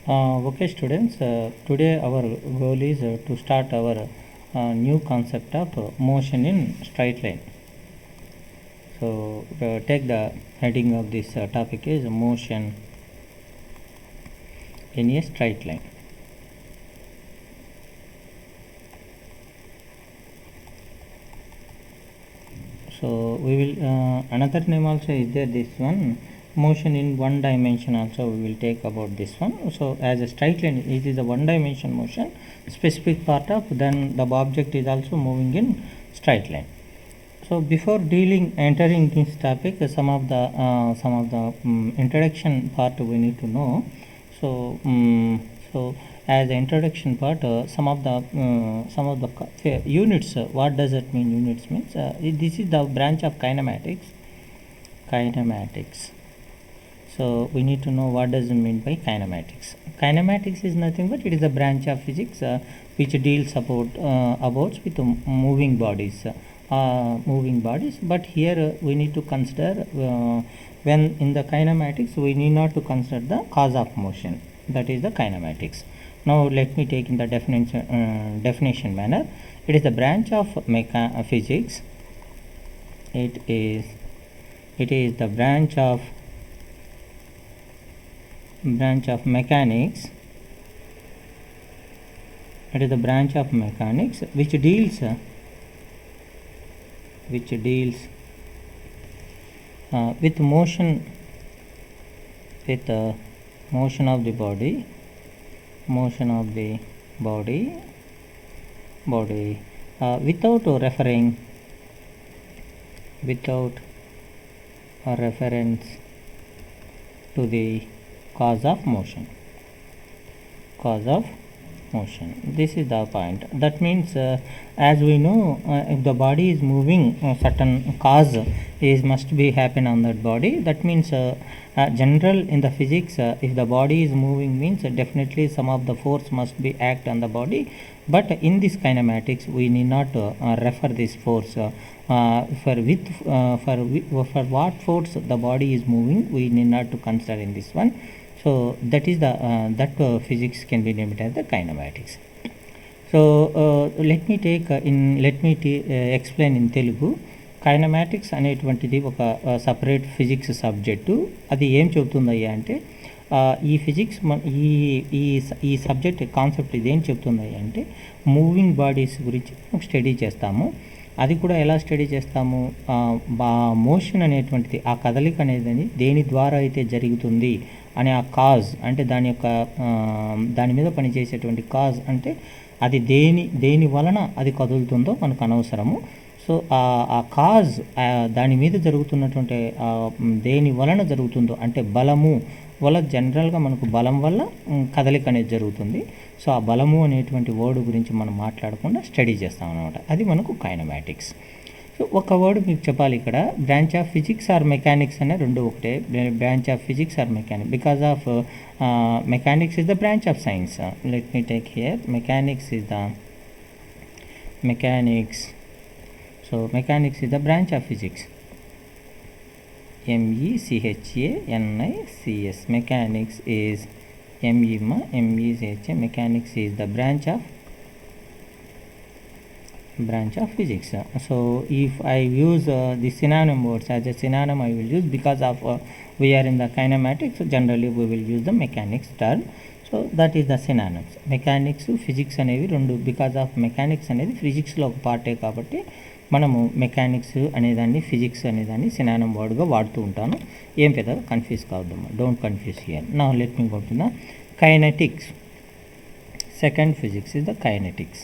Okay students, today our goal is to start our new concept of motion in straight line. So take the heading of this topic is motion in a straight line. So we will another name also is there, this one motion in one dimension also we will take about this one. So as a straight line, it is a one dimension motion, specific part of, then the object is also moving in straight line. So before entering this topic, some of the introduction part we need to know. So so as the introduction part, some of the units. What does it mean? Units means this is the branch of kinematics. So we need to know what does it mean by kinematics. Kinematics is nothing but it is a branch of physics which deals about with moving bodies. But here we need to consider when in the kinematics we need not to consider the cause of motion, that is the kinematics. Now let me take in the definition manner. It is the branch of physics. It is the branch of mechanics. It is the branch of mechanics which deals with motion of the body without a reference to the cause of motion. This is the point. That means as we know, if the body is moving, certain cause must be happen on that body. That means general in the physics, if the body is moving means definitely some of the force must be act on the body. But in this kinematics we need not refer this force for what force the body is moving, we need not to consider in this one. So that is the physics can be named as the kinematics. So let me explain in Telugu. Kinematics అనేటువంటిది ఒక separate physics subject. అది ఏం చెబుతుందయ్యా అంటే ఈ physics ఈ subject concept ఇది ఏం చెప్తుందయ్యా అంటే మూవింగ్ బాడీస్ గురించి స్టడీ చేస్తాము. అది కూడా ఎలా స్టడీ చేస్తాము, మోషన్ అనేటువంటిది ఆ కదలిక అనేది దేని ద్వారా అయితే జరుగుతుంది అనే ఆ కాజ్, అంటే దాని మీద పనిచేసేటువంటి కాజ్, అంటే అది దేని వలన అది కదులుతుందో మనకు అనవసరము. సో ఆ కాజ్ దాని మీద జరుగుతున్నటువంటి దేని వలన జరుగుతుందో, అంటే బలము వల్ల, జనరల్గా మనకు బలం వల్ల కదలిక అనేది జరుగుతుంది. సో ఆ బలము అనేటువంటి వర్డ్ గురించి మనం మాట్లాడకుండా స్టడీ చేస్తాం అనమాట. అది మనకు కైనమాటిక్స్. సో ఒక వర్డ్ మీకు చెప్పాలి ఇక్కడ, branch of physics or mechanics అనే రెండు ఒకటే. Branch of physics or mechanics, because of mechanics is the branch of science. Let me take here mechanics is the so mechanics is the branch of physics. MECHANICS. Mechanics is MECHA. Mechanics is the branch of physics. So if I use the synonym words as a synonym, I will use, because of we are in the kinematics, so generally we will use the mechanics term. So that is the synonyms. Mechanics physics అనేవి రెండు, because of mechanics అనేది ఫిజిక్స్లో ఒక పార్టే కాబట్టి మనము mechanics అనేదాన్ని physics అనేదాన్ని synonym వర్డ్గా వాడుతూ ఉంటాను. ఏం పెద్దగా కన్ఫ్యూజ్ కావద్దమ్మా, don't confuse here. Now let me go to the kinetics. Second physics is the kinetics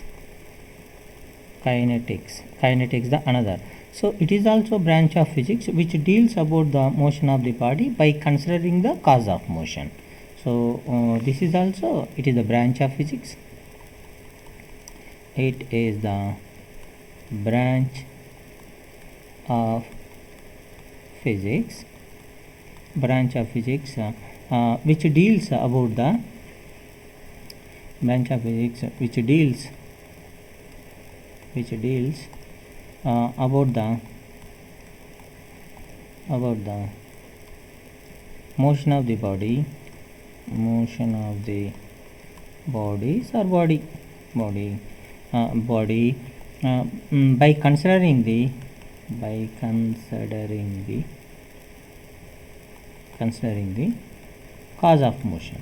the another. So it is also branch of physics which deals about the motion of the body by considering the cause of motion. So this is also, it is the branch of physics. It is the branch of physics which deals about the branch of physics which deals about the motion of the body motion of the bodies or body by considering the cause of motion.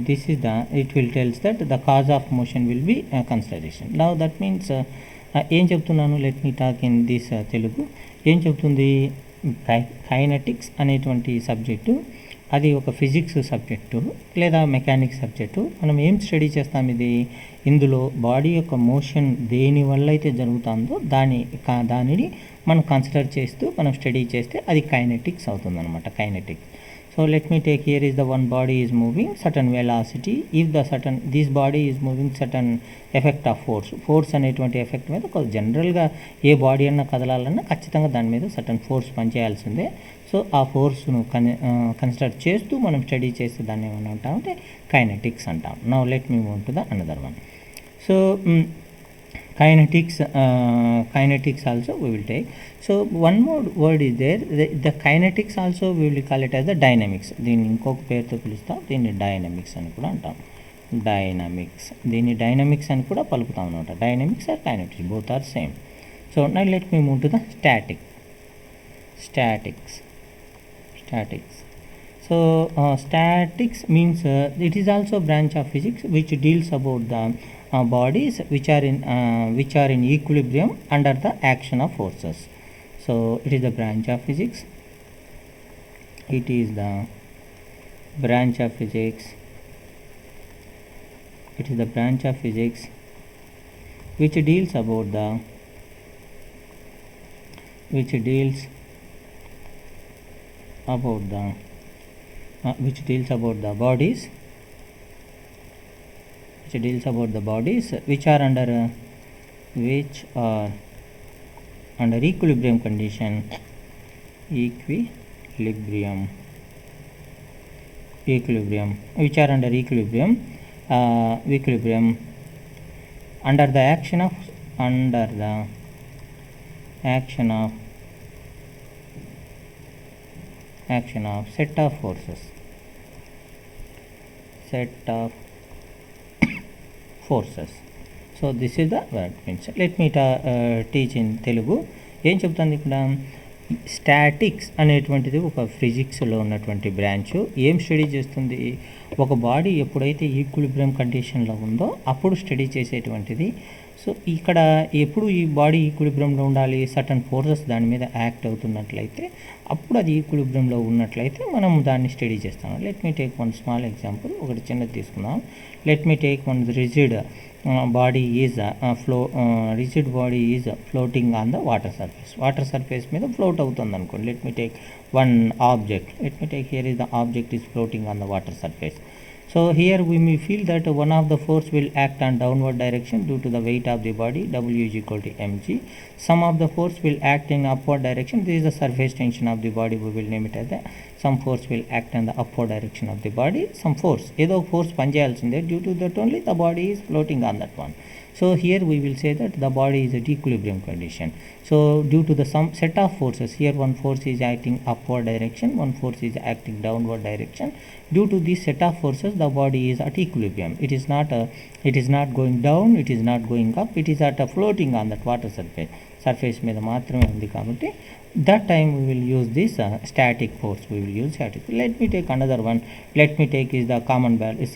This is it will tells that the cause of motion will be consideration. Now that means ఏం చెప్తున్నాను, let me talk in this Telugu. ఏం చెప్తుంది, kinetics అనేటువంటి subject అది ఒక physics subject లేదా mechanics subject. మనం ఏం స్టడీ చేస్తాం, ఇందులో బాడీ యొక్క మోషన్ దేని వల్ల అయితే జరుగుతుందో దానిని మనం కన్సిడర్ చేస్తూ మనం స్టడీ చేస్తే అది కైనెటిక్స్ అవుతుందన్నమాట. Kinetics. So let me take, here is the one body is moving certain velocity. If this body is moving certain effect of force అనేటువంటి ఎఫెక్ట్ మీద జనరల్గా ఏ బాడీ అన్నా కదలాలన్నా ఖచ్చితంగా దాని మీద సర్టన్ ఫోర్స్ పనిచేయాల్సిందే. సో ఆ ఫోర్స్ను కన్సిడర్ చేస్తూ మనం స్టడీ చేస్తే దాన్ని ఏమన్నా అంటామంటే కైనెటిక్స్ అంటాం. Now let me move to the another one. So kinetics also we will take. So one more word is there, the kinetics also we will call it as the dynamics. దీన్ని ఇంకొక పేరుతో పిలుస్తాం, దీన్ని dynamics అని కూడా అంటాం. దీన్ని dynamics అని కూడా పలుకుతాం అనమాట. Dynamics or kinetics, both are same. So now let me move to the statics. So statics means it is also a branch of physics which deals about the bodies which are in equilibrium under the action of forces. So it is the branch of physics. It is the branch of physics. It is the branch of physics which deals about the bodies which are under equilibrium condition, which are under equilibrium under the action of set of forces. So this is the word means. Let me teach in Telugu. ఏం చెప్తాను ఇక్కడ, statics అనేటువంటిది ఒక ఫిజిక్స్లో ఉన్నటువంటి branch. ఏం study చేస్తుంది, ఒక బాడీ ఎప్పుడైతే ఈక్విలిబ్రియం కండిషన్లో ఉందో అప్పుడు స్టడీ చేసేటువంటిది. సో ఇక్కడ ఎప్పుడు ఈ బాడీ ఈక్విలిబ్రియంలో ఉండాలి, సర్టన్ ఫోర్సెస్ దాని మీద యాక్ట్ అవుతున్నట్లయితే అప్పుడు అది ఈక్విలిబ్రియంలో ఉన్నట్లయితే మనం దాన్ని స్టడీ చేస్తాం. Let me take one small example, ఒకటి చిన్నది తీసుకుందాం. Let me take one rigid body is floating on the water surface మీద ఫ్లోట్ అవుతుంది అనుకోండి. let me take one object. Here is the object is floating on the water surface. So here we may feel that one of the force will act on downward direction due to the weight of the body, W is equal to mg. Some of the force will act in upward direction. This is the surface tension of the body, we will name it as the some force will act in the upward direction of the body. Some force, ఏదో force పనిచేయాల్సిందే, due to that only the body is floating on that one. So here we will say that the body is at equilibrium condition. So due to the some set of forces, here one force is acting upward direction, one force is acting downward direction. Due to this set of forces, the body is at equilibrium. It is not going down, it is not going up, it is at a floating on that water surface మీద మాత్రమే ఉంది. కాబట్టి that time we will use this static force. We will use static. Let me take another one. Let me take is the common balance.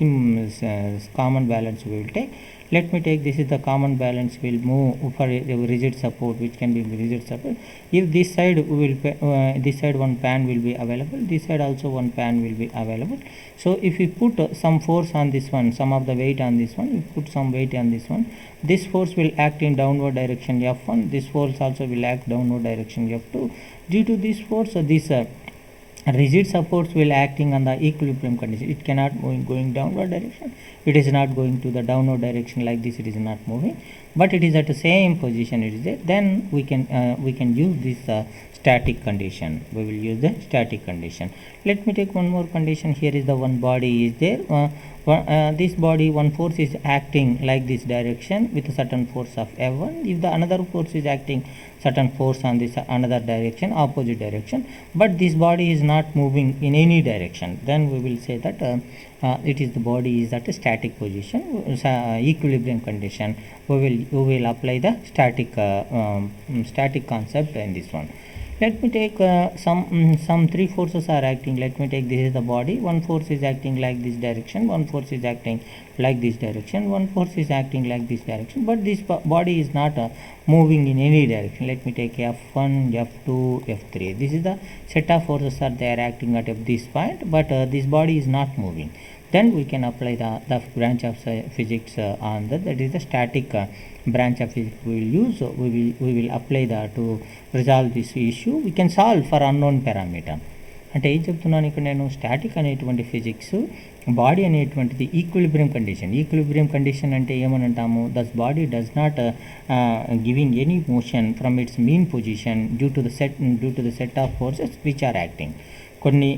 We will take. Let me take, this is the common balance will move for a rigid support, which can be rigid support. If this side this side one pan will be available, this side also one pan will be available. So if we put some force on this one, some of the weight on this one, we put some weight on this one, this force will act in downward direction F1, this force also will act downward direction F2. Due to this force, this rigid supports will acting on the equilibrium condition. It cannot going downward direction, it is not going to the downward direction like this, it is not moving, but it is at the same position it is there. Then we can use this static condition. We will use the static condition. Let me take one more condition. Here is the one body is there, this body, one force is acting like this direction with a certain force of F1. If the another force is acting certain force on this another direction, opposite direction, but this body is not moving in any direction, then we will say that it is the body is at a static position, equilibrium condition. We will apply the static concept in this one. Let me take some three forces are acting. Let me take, this is the body, one force is acting like this direction, one force is acting like this direction, one force is acting like this direction, but this body is not moving in any direction. Let me take F1, F2, F3. This is the set of forces are they are acting at this point, but this body is not moving. Then we can apply the branch of physics on that is the static branch of physics we will use. We will apply that to resolve this issue. We can solve for unknown parameter. అంటే ఏం చెప్తున్నాను ఇక్కడ నేను, static అనేటువంటి physics body అనేటువంటిది equilibrium condition అంటే ఏమని అంటాము, thus body does not giving any motion from its mean position due to the set of forces which are acting. కొన్ని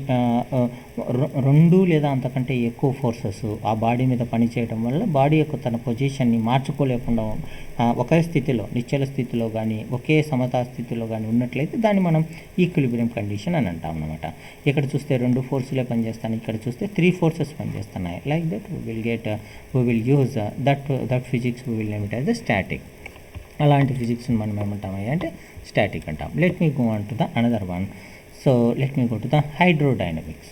రెండు లేదా అంతకంటే ఎక్కువ ఫోర్సెస్ ఆ బాడీ మీద పనిచేయడం వల్ల బాడీ యొక్క తన పొజిషన్ని మార్చుకోలేకుండా ఒకే స్థితిలో, నిశ్చల స్థితిలో కానీ ఒకే సమతా స్థితిలో కానీ ఉన్నట్లయితే దాన్ని మనం ఈక్విలిబ్రియం కండిషన్ అని అంటాం అన్నమాట. ఇక్కడ చూస్తే రెండు ఫోర్సులే పనిచేస్తాయి, ఇక్కడ చూస్తే 3 ఫోర్సెస్ పనిచేస్తున్నాయి. Like that we will use that physics we will name it as a static. అలాంటి ఫిజిక్స్ని మనం ఏమంటామయ్యా అంటే స్టాటిక్ అంటాం. Let me go on to the another one. So let me go to the hydrodynamics.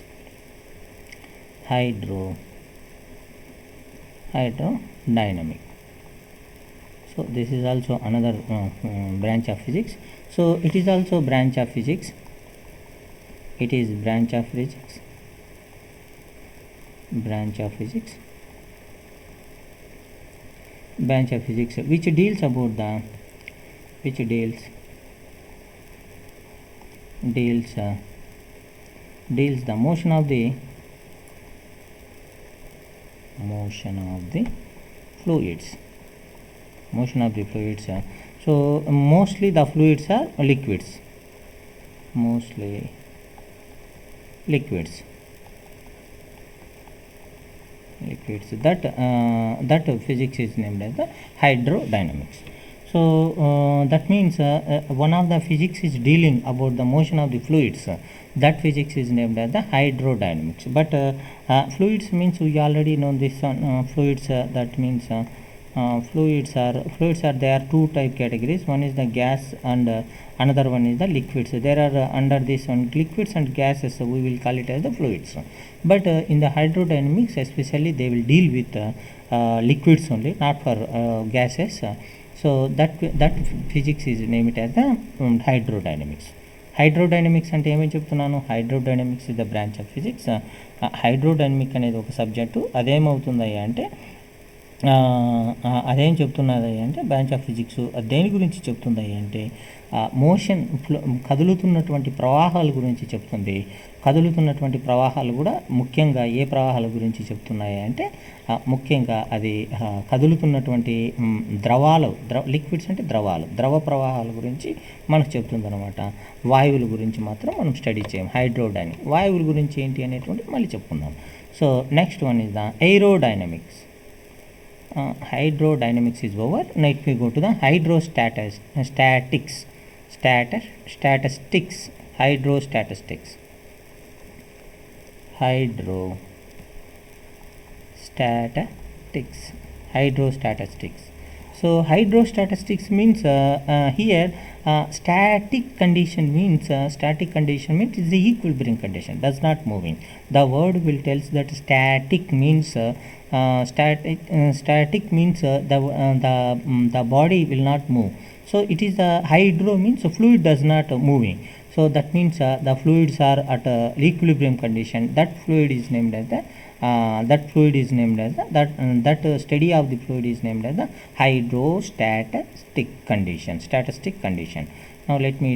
Hydrodynamic. So this is also another branch of physics. So it is also branch of physics. It is branch of physics which deals about the deals the motion of the fluids. So mostly the fluids are liquids. That physics is named as the hydrodynamics. So that means one of the physics is dealing about the motion of the fluids. That physics is named as the hydrodynamics. But fluids means we already know this one. Fluids that means fluids are there are two type categories. One is the gas and another one is the liquids. There are under this one liquids and gases, so we will call it as the fluids. But in the hydrodynamics especially they will deal with liquids only, not for gases. So that physics is named as the hydrodynamics అంటే ఏమని చెప్తున్నాను, hydrodynamics is the branch of physics. Hydrodynamic అనేది ఒక subject. అదేమవుతుందయ్యా అంటే అదేం చెప్తున్నదయ్యా అంటే branch of physics దేని గురించి చెప్తుందయ్యా అంటే మోషన్ కదులుతున్నటువంటి ప్రవాహాల గురించి చెప్తుంది. కదులుతున్నటువంటి ప్రవాహాలు కూడా ముఖ్యంగా ఏ ప్రవాహాల గురించి చెప్తున్నాయి అంటే ముఖ్యంగా అది కదులుతున్నటువంటి లిక్విడ్స్ అంటే ద్రవ ప్రవాహాల గురించి మనకు చెప్తుందన్నమాట. వాయువుల గురించి మాత్రం మనం స్టడీ చేయం. హైడ్రోడైనమిక్ వాయువుల గురించి ఏంటి అనేటువంటి మళ్ళీ చెప్పుకుందాం. So next one is the aerodynamics. Hydrodynamics is over. Now we go to the hydrostatics. So hydrostatics means here static condition means is the equilibrium condition, does not moving. The word will tells that static means the body will not move. So it is the hydro means fluid does not moving. So that means the fluids are at equilibrium condition. That fluid is named as the study of the fluid is named as the hydrostatic condition. Now let me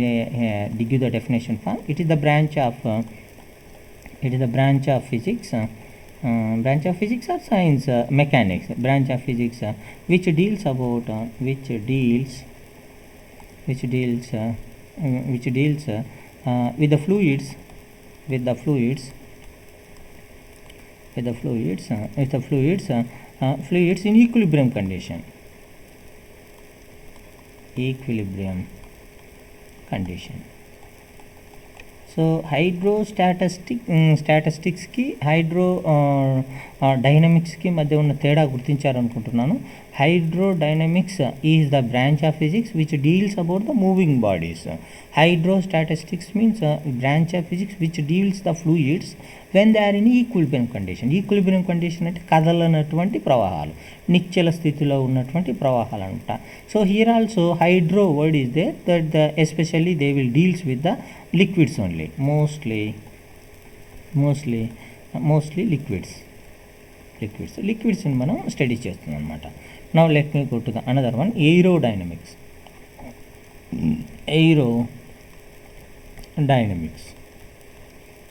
give you the definition form. It is the branch of physics. Branch of physics or science, mechanics. Branch of physics which deals with the fluids with the fluids in equilibrium condition. So statistics की hydrodynamics की మధ్య ఉన్న తేడా గుర్తించారనుకుంటున్నాను. Hydrodynamics is the branch of physics which deals about the moving bodies. Hydrostatics means branch of physics which deals the fluids when they are in equilibrium condition. Equilibrium condition అంటే కదలనటువంటి ప్రవాహాలు, నిశ్చల స్థితిలో ఉన్నటువంటి ప్రవాహాలు అంట. So here also hydro word is there, that especially they will deals with the liquids only, mostly liquids in మనం study చేస్తున్నాం అనమాట. Now let me go to the another one, aerodynamics.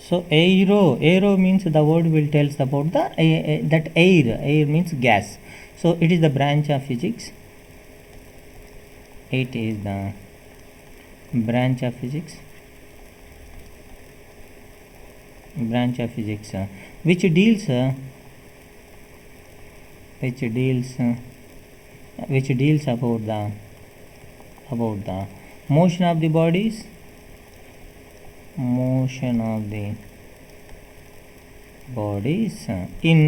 So aero means the word will tells about the that air means gas. So it is the branch of physics. It is the branch of physics which deals about the motion of the bodies, in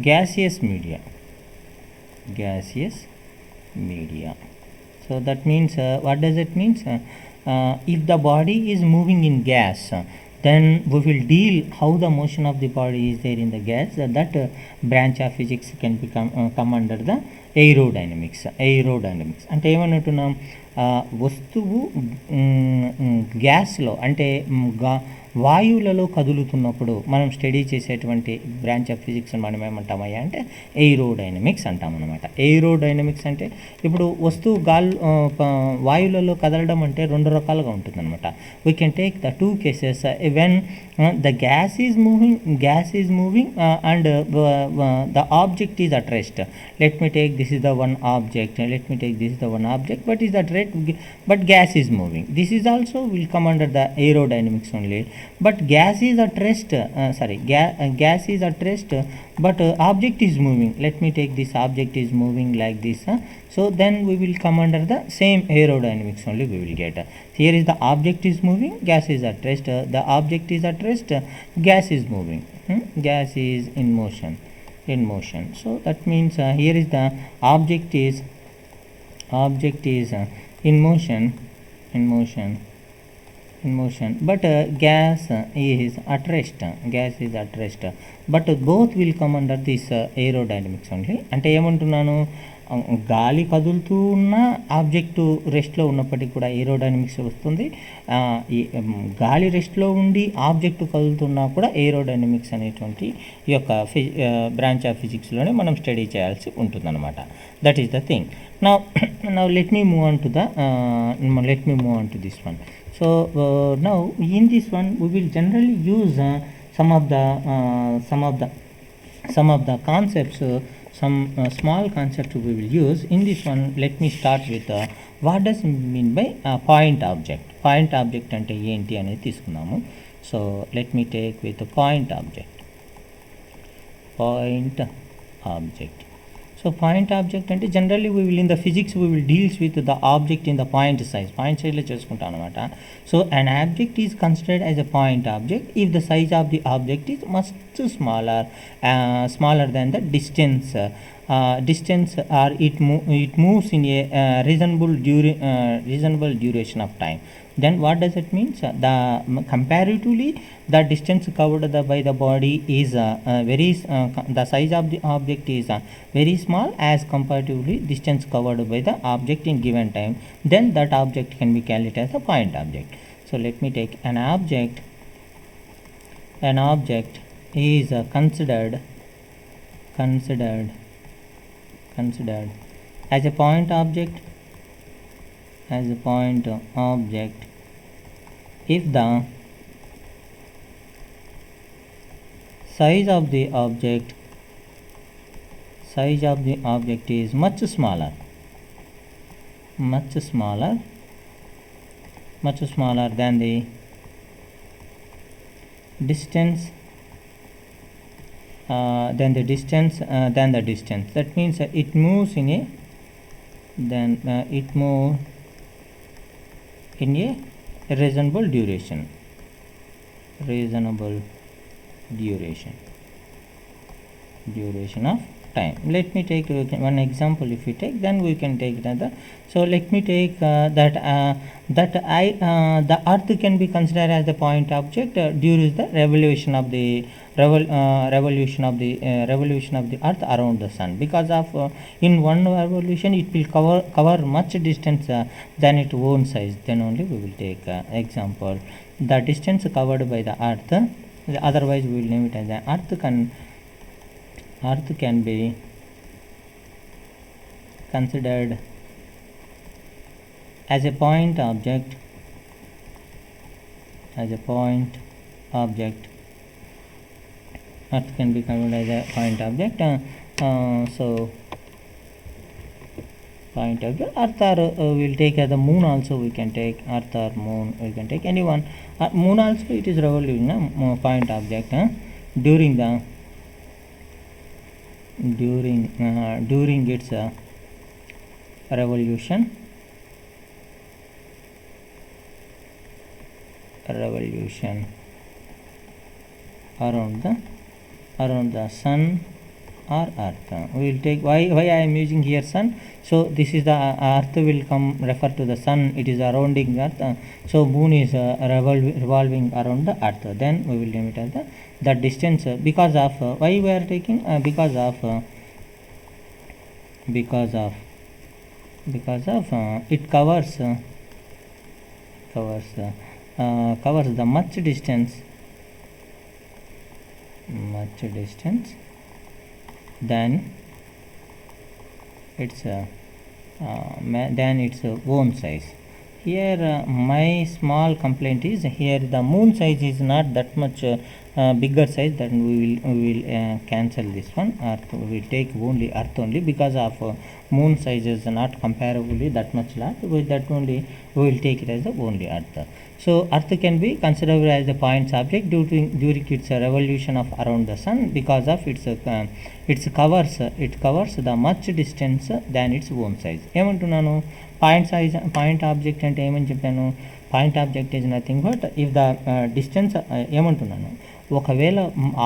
gaseous media. So that means what does it means? If the body is moving in gas, then we will deal how the motion of the body is there in the gas. That branch of physics can come under the aerodynamics. అంటే ఏమన్నట్టున్నాం, వస్తువు గ్యాస్లో అంటే వాయువులలో కదులుతున్నప్పుడు మనం study చేసేటువంటి branch of physics మనం ఏమంటామయ్యా అంటే aerodynamics అంటామన్నమాట. Aerodynamics అంటే ఇప్పుడు వస్తువు వాయువులలో కదలడం అంటే రెండు రకాలుగా ఉంటుందన్నమాట. We can take the two cases when the gas is moving and the object is at rest. Let me take this is the one object, but is at rest, but gas is moving. This is also will come under the aerodynamics only, but gas is at rest, but object is moving. Let me take this object is moving like this, so then we will come under the same aerodynamics only we will get. Here is the object is moving, gas is at rest, the object is at rest, gas is moving, gas is in motion. So that means here is the object is in motion, but gas is at rest, but both will come under this aerodynamics only. అంటే ఏమంటున్నాను, గాలి కదులుతూ ఉన్న object రెస్ట్లో ఉన్నప్పటికీ కూడా aerodynamics వస్తుంది. ఈ గాలి రెస్ట్లో ఉండి ఆబ్జెక్టు కదులుతున్నా కూడా ఏరోడైనమిక్స్ అనేటువంటి ఈ యొక్క బ్రాంచ్ ఆఫ్ ఫిజిక్స్లోనే మనం స్టడీ చేయాల్సి ఉంటుందన్నమాట. That is the thing. Now let me move on to this one. So now in this one we will generally use some of the concepts, some small concepts we will use. In this one let me start with what does mean by point object. Point object ante enti anedi తీసుకున్నాము. So let me take with point object. So point object అంటే generally we will in the physics we will deals with the object in the point size లో చేసుకుంటాం అన్నమాట. So an object is considered as a point object if the size of the object is much smaller than the distance or it moves in a reasonable duration of time. Then what does it mean? The comparatively the distance covered by the body is the size of the object is very small as comparatively distance covered by the object in given time. Then that object can be calculated as a point object. So let me take an object is considered as a point object if the size of the object is much smaller than the distance than the distance. That means it moves in a it moves in a reasonable duration. Duration of time. Let me take one example. If we take, then we can take another. So let me take the earth can be considered as the point object during the revolution of the revolution of the earth around the sun, because of in one revolution it will cover much distance than its own size. Then only we will take example the distance covered by the earth. Otherwise we will name it as the earth can be considered as a point object. Earth can be considered as a point object. So point object, earth, or we'll take the moon also. We can take earth or moon, we can take anyone. Moon also it is revolution, point object during its revolution around the sun or earth. We will take, why I am using here sun. So this is the earth will come refer to the sun, it is surrounding earth. So moon is revolving around the earth. Then we will name it as the distance, because of why we are taking because of it covers the much distance than its own size. Here my small complaint is, here the moon size is not that much bigger size. Then we will cancel this one. Earth, we will take only earth only, because of moon size is not comparably that much large. With that only we will take it as the only earth. So earth can be considered as the point object during its revolution of around the sun, because of it covers the much distance than its own size. ఏమంటున్నాను, point object అంటే ఏమని చెప్పాను, point object is nothing but if the distance, ఏమంటున్నాను, ఒకవేళ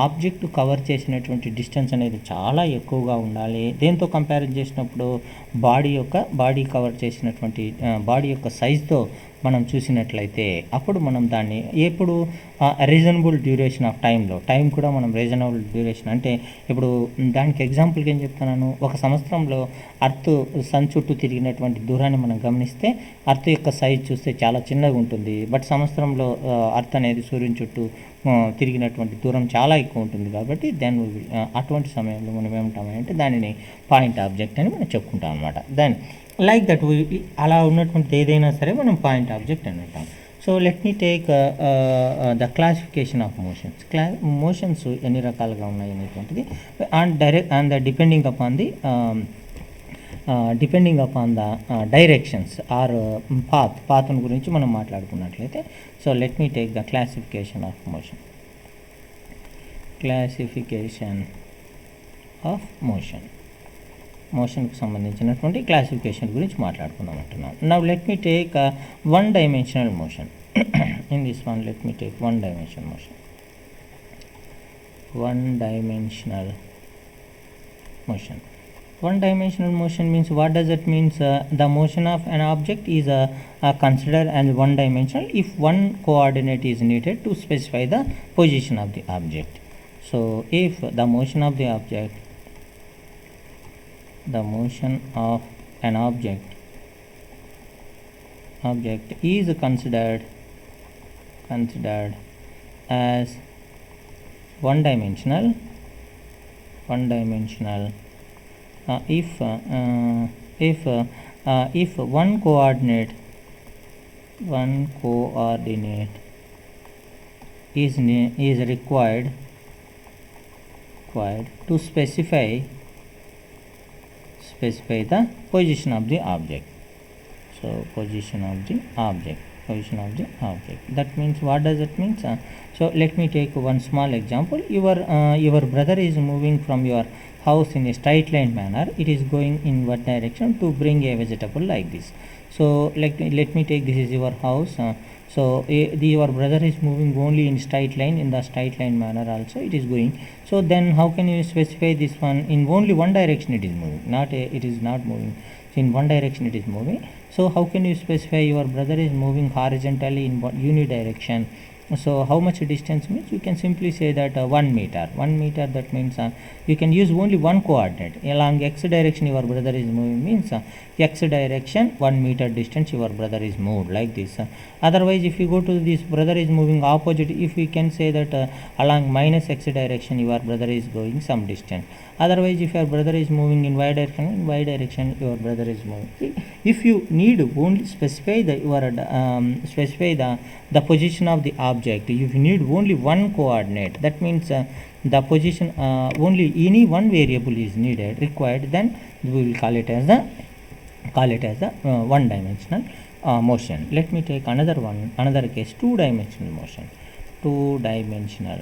object cover చేసినటువంటి distance అనేది చాలా ఎక్కువగా ఉండాలి. దేంతో కంపేర్ చేసినప్పుడు, బాడీ కవర్ చేసినటువంటి బాడీ యొక్క సైజ్తో మనం చూసినట్లయితే, అప్పుడు మనం దాన్ని ఎప్పుడు రీజనబుల్ డ్యూరేషన్ ఆఫ్ టైం కూడా మనం రీజనబుల్ డ్యూరేషన్ అంటే, ఇప్పుడు దానికి ఎగ్జాంపుల్కి ఏం చెప్తున్నాను, ఒక సంవత్సరంలో అర్త్ సన్ చుట్టూ తిరిగినటువంటి దూరాన్ని మనం గమనిస్తే అర్త్ యొక్క సైజ్ చూస్తే చాలా చిన్నగా ఉంటుంది. బట్ సంవత్సరంలో అర్త్ అనేది సూర్యుని చుట్టూ తిరిగినటువంటి దూరం చాలా ఎక్కువ ఉంటుంది. కాబట్టి దాన్ని అటువంటి సమయంలో మనం ఏమంటామంటే దానిని పాయింట్ ఆబ్జెక్ట్ అని మనం చెప్పుకుంటాం అనమాట. దాన్ని లైక్ దట్ అలా ఉన్నటువంటి ఏదైనా సరే మనం పాయింట్ ఆబ్జెక్ట్ అని అంటాం. So let me take the classification of motions ఎన్ని రకాలుగా ఉన్నాయి అనేటువంటిది, and depending upon the directions or path గురించి మనం మాట్లాడుకున్నట్లయితే. So let me take the classification of మోషన్కి సంబంధించినటువంటి క్లాసిఫికేషన్ గురించి మాట్లాడుకుందాం అంటున్నాను. Now let me take one dimensional motion. In this one let me take one dimensional motion. One dimensional motion means, what does it means? The motion of an object is considered as one dimensional if one coordinate is needed to specify the position of the object. So if the motion of an object is considered as one dimensional if one coordinate is required to specify the position of the object. So position of the object. position of the object. That means, what does it mean? So let me take one small example. Your brother is moving from your house in a straight line manner. It is going in what direction to bring a vegetable like this. So let me take, this is your house. Your brother is moving only in straight line, in the straight line manner also it is going. So then how can you specify this one? In only one direction it is moving, it is not moving. So in one direction it is moving. So how can you specify your brother is moving horizontally in unidirection? So how much distance means? You can simply say that 1 meter. 1 meter, that means you can use only one coordinate. Along x direction your brother is moving means x direction 1 meter distance your brother is moved, like this. Otherwise, if you go to this brother is moving opposite, if we can say that along minus x direction your brother is going some distance. Otherwise, if your brother is moving in y direction your brother is moving. If you need only specify the position of the object, if you need only one coordinate, that means the position only any one variable is needed, required, then we will call it as the one dimensional motion. Let me take another case, two dimensional motion. Two dimensional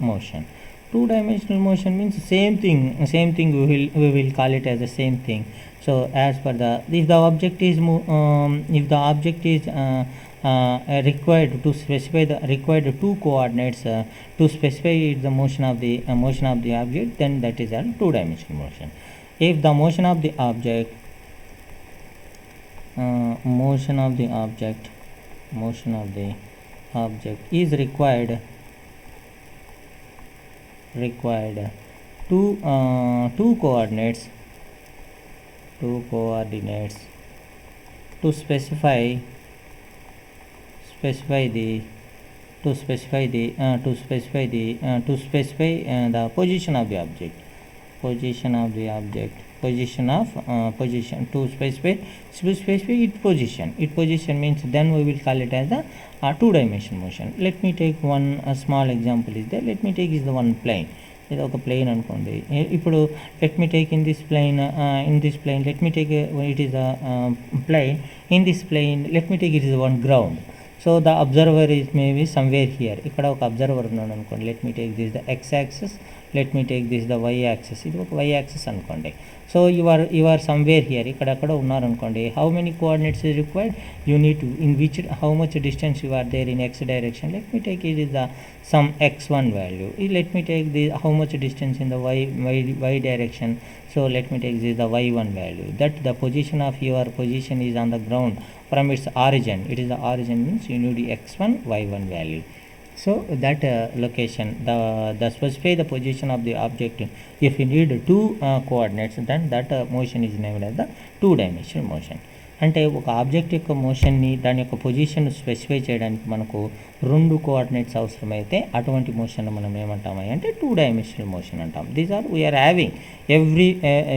motion. Two dimensional motion means same thing we will call it as the same thing. So as per if the object is required to specify the required two coordinates to specify the motion of the object, then that is a two dimensional motion. If the motion of the object is required two coordinates to specify the position of the object, to specify its position means, then we will call it as the two dimensional motion. Let me take one small example is there. Let me take is the one plane. ఇది ఒక plane అనుకోండి. ఇప్పుడు let me take in this plane let me take it is a plane. In this plane let me take it is one ground. So the observer is maybe somewhere here. ఇక్కడ ఒక observer ఉన్నాడు అనుకోండి. let me take this the x axis, let me take this the y axis. ఇది ఒక y axis అనుకోండి. So you are somewhere here, ikkada unnaru ankondi. How many coordinates is required? You need to, in which, how much distance you are there in x direction. Let me take it is the some x1 value. Let me take the how much distance in the y direction. So let me take this the y1 value. That the position of your position is on the ground from its origin. It is the origin means you need the x1 y1 value. So that location, the specify the position of the object. If you need two coordinates, then that motion is named as the two dimensional motion. అంటే ఒక object యొక్క మోషన్ని, దాని యొక్క position specify చేయడానికి మనకు రెండు coordinates అవసరమైతే అటువంటి మోషన్ మనం ఏమంటాము అంటే టూ డైమెన్షనల్ మోషన్ అంటాం. These are we are having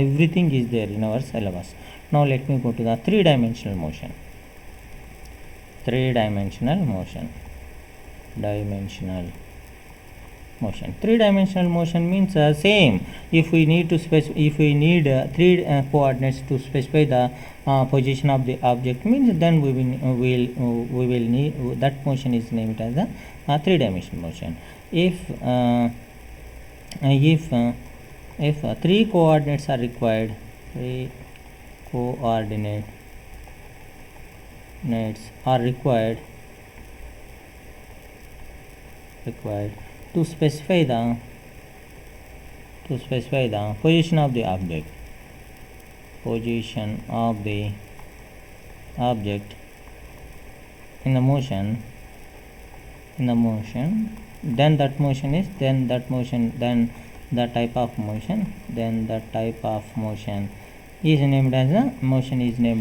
everything is there in our syllabus. Now let me go to the three dimensional motion. Three dimensional motion means same. If we need three coordinates to specify the position of the object means, then we will need that motion is named as the three dimensional motion. If three coordinates are required, to specify the position of the object in the motion, then the type of motion is named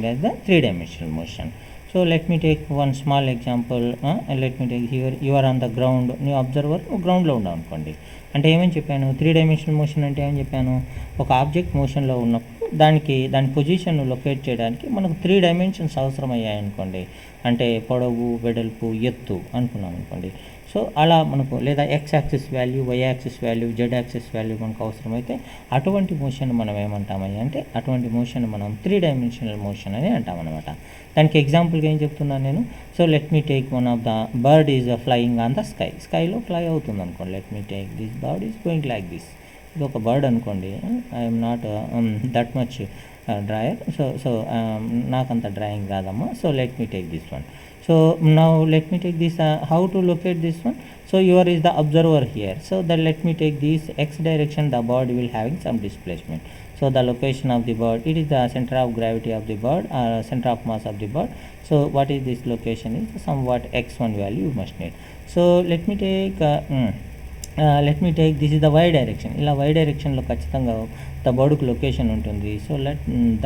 as the three dimensional motion. So let me take one small example. Let me take here, you are on the ground, you observer ground లో ఉన్నాం అనుకోండి. అంటే ఏమని చెప్పాను, three dimensional motion అంటే ఏమని చెప్పాను, ఒక ఆబ్జెక్ట్ మోషన్లో ఉన్నప్పుడు దాని పొజిషన్ లొకేట్ చేయడానికి మనకు 3 డైమెన్షన్స్ అవసరమయ్యాయి అనుకోండి. అంటే పొడవు, వెడల్పు, ఎత్తు అనుకున్నాం అనుకోండి. సో అలా మనకు లేదా x axis value, y axis value, z axis value మనకు అవసరమైతే అటువంటి మోషన్ మనం ఏమంటామయ్యా అంటే అటువంటి మోషన్ మనం 3 డైమెన్షనల్ మోషన్ అని అంటామన్నమాట. దానికి ఎగ్జాంపుల్గా ఏం చెప్తున్నాను నేను. So let me take one of the bird is flying on the sky. స్కైలో ఫ్లై అవుతుంది అనుకోండి. Let me take this bird is going like this. ఇది ఒక బర్డ్ అనుకోండి. I'm not that much drawer. So నాకంత డ్రాయింగ్ రాదమ్మా. So let me take this one. So now let me take this, how to locate this one. So here is the observer here. So then let me take this x direction, the bird will having some displacement. So the location of the bird, it is the center of gravity of the bird, center of mass of the bird. So what is this location is somewhat x1 value you must need. So let me take this is the y direction. ఇలా y direction లో ఖచ్చితంగా the bird కు location ఉంటుంది. So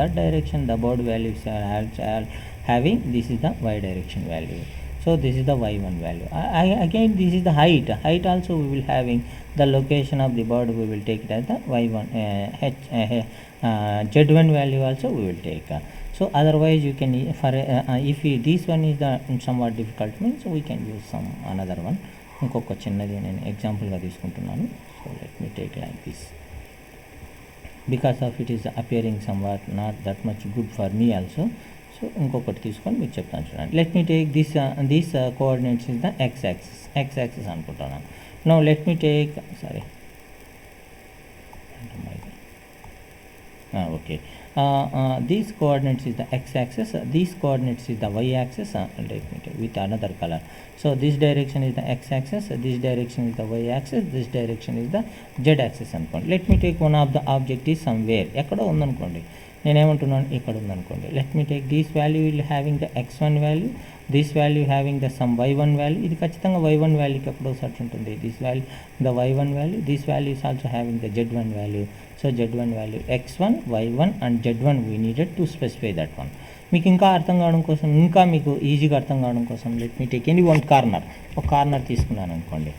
that direction the bird values are having, this is the y direction value. So this is the y1 value. Again this is the height also we will having the location of the bird, we will take it as the y1 z1 value also we will take. So otherwise you can for if this one is the somewhat difficult means we can use some another one. ఇంకొక చిన్నది నేను ఎగ్జాంపుల్గా తీసుకుంటున్నాను. So let me take like this because of it is appearing somewhat not that much good for me also. సో ఇంకొకటి తీసుకొని మీకు చెప్తాను చూడండి. Let me take this coordinates is the X axis అనుకుంటున్నాను. No let me take okay, these coordinates is the x axis, these coordinates is the y axis. Let me take with another color. So this direction is the x axis, this direction is the y axis, this direction is the z axis అనుకోండి. let me take one of the object is somewhere ఎక్కడో ఉందనుకోండి. నేనేమంటున్నాను ఇక్కడ ఉందనుకోండి. let me take this value will having the x1 value, this value having the some y1 value. ఇది ఖచ్చితంగా y1 వాల్యూకి ఎక్కడో search ఉంటుంది. this value the y1 value, this value is also having the z1 value. So z1 value x1, y1 and z1 we needed to specify that one. మీకు ఇంకా అర్థం కావడం కోసం, ఇంకా మీకు ఈజీగా అర్థం కావడం కోసం let me take any one corner. ఒక కార్నర్ తీసుకున్నాను అనుకోండి.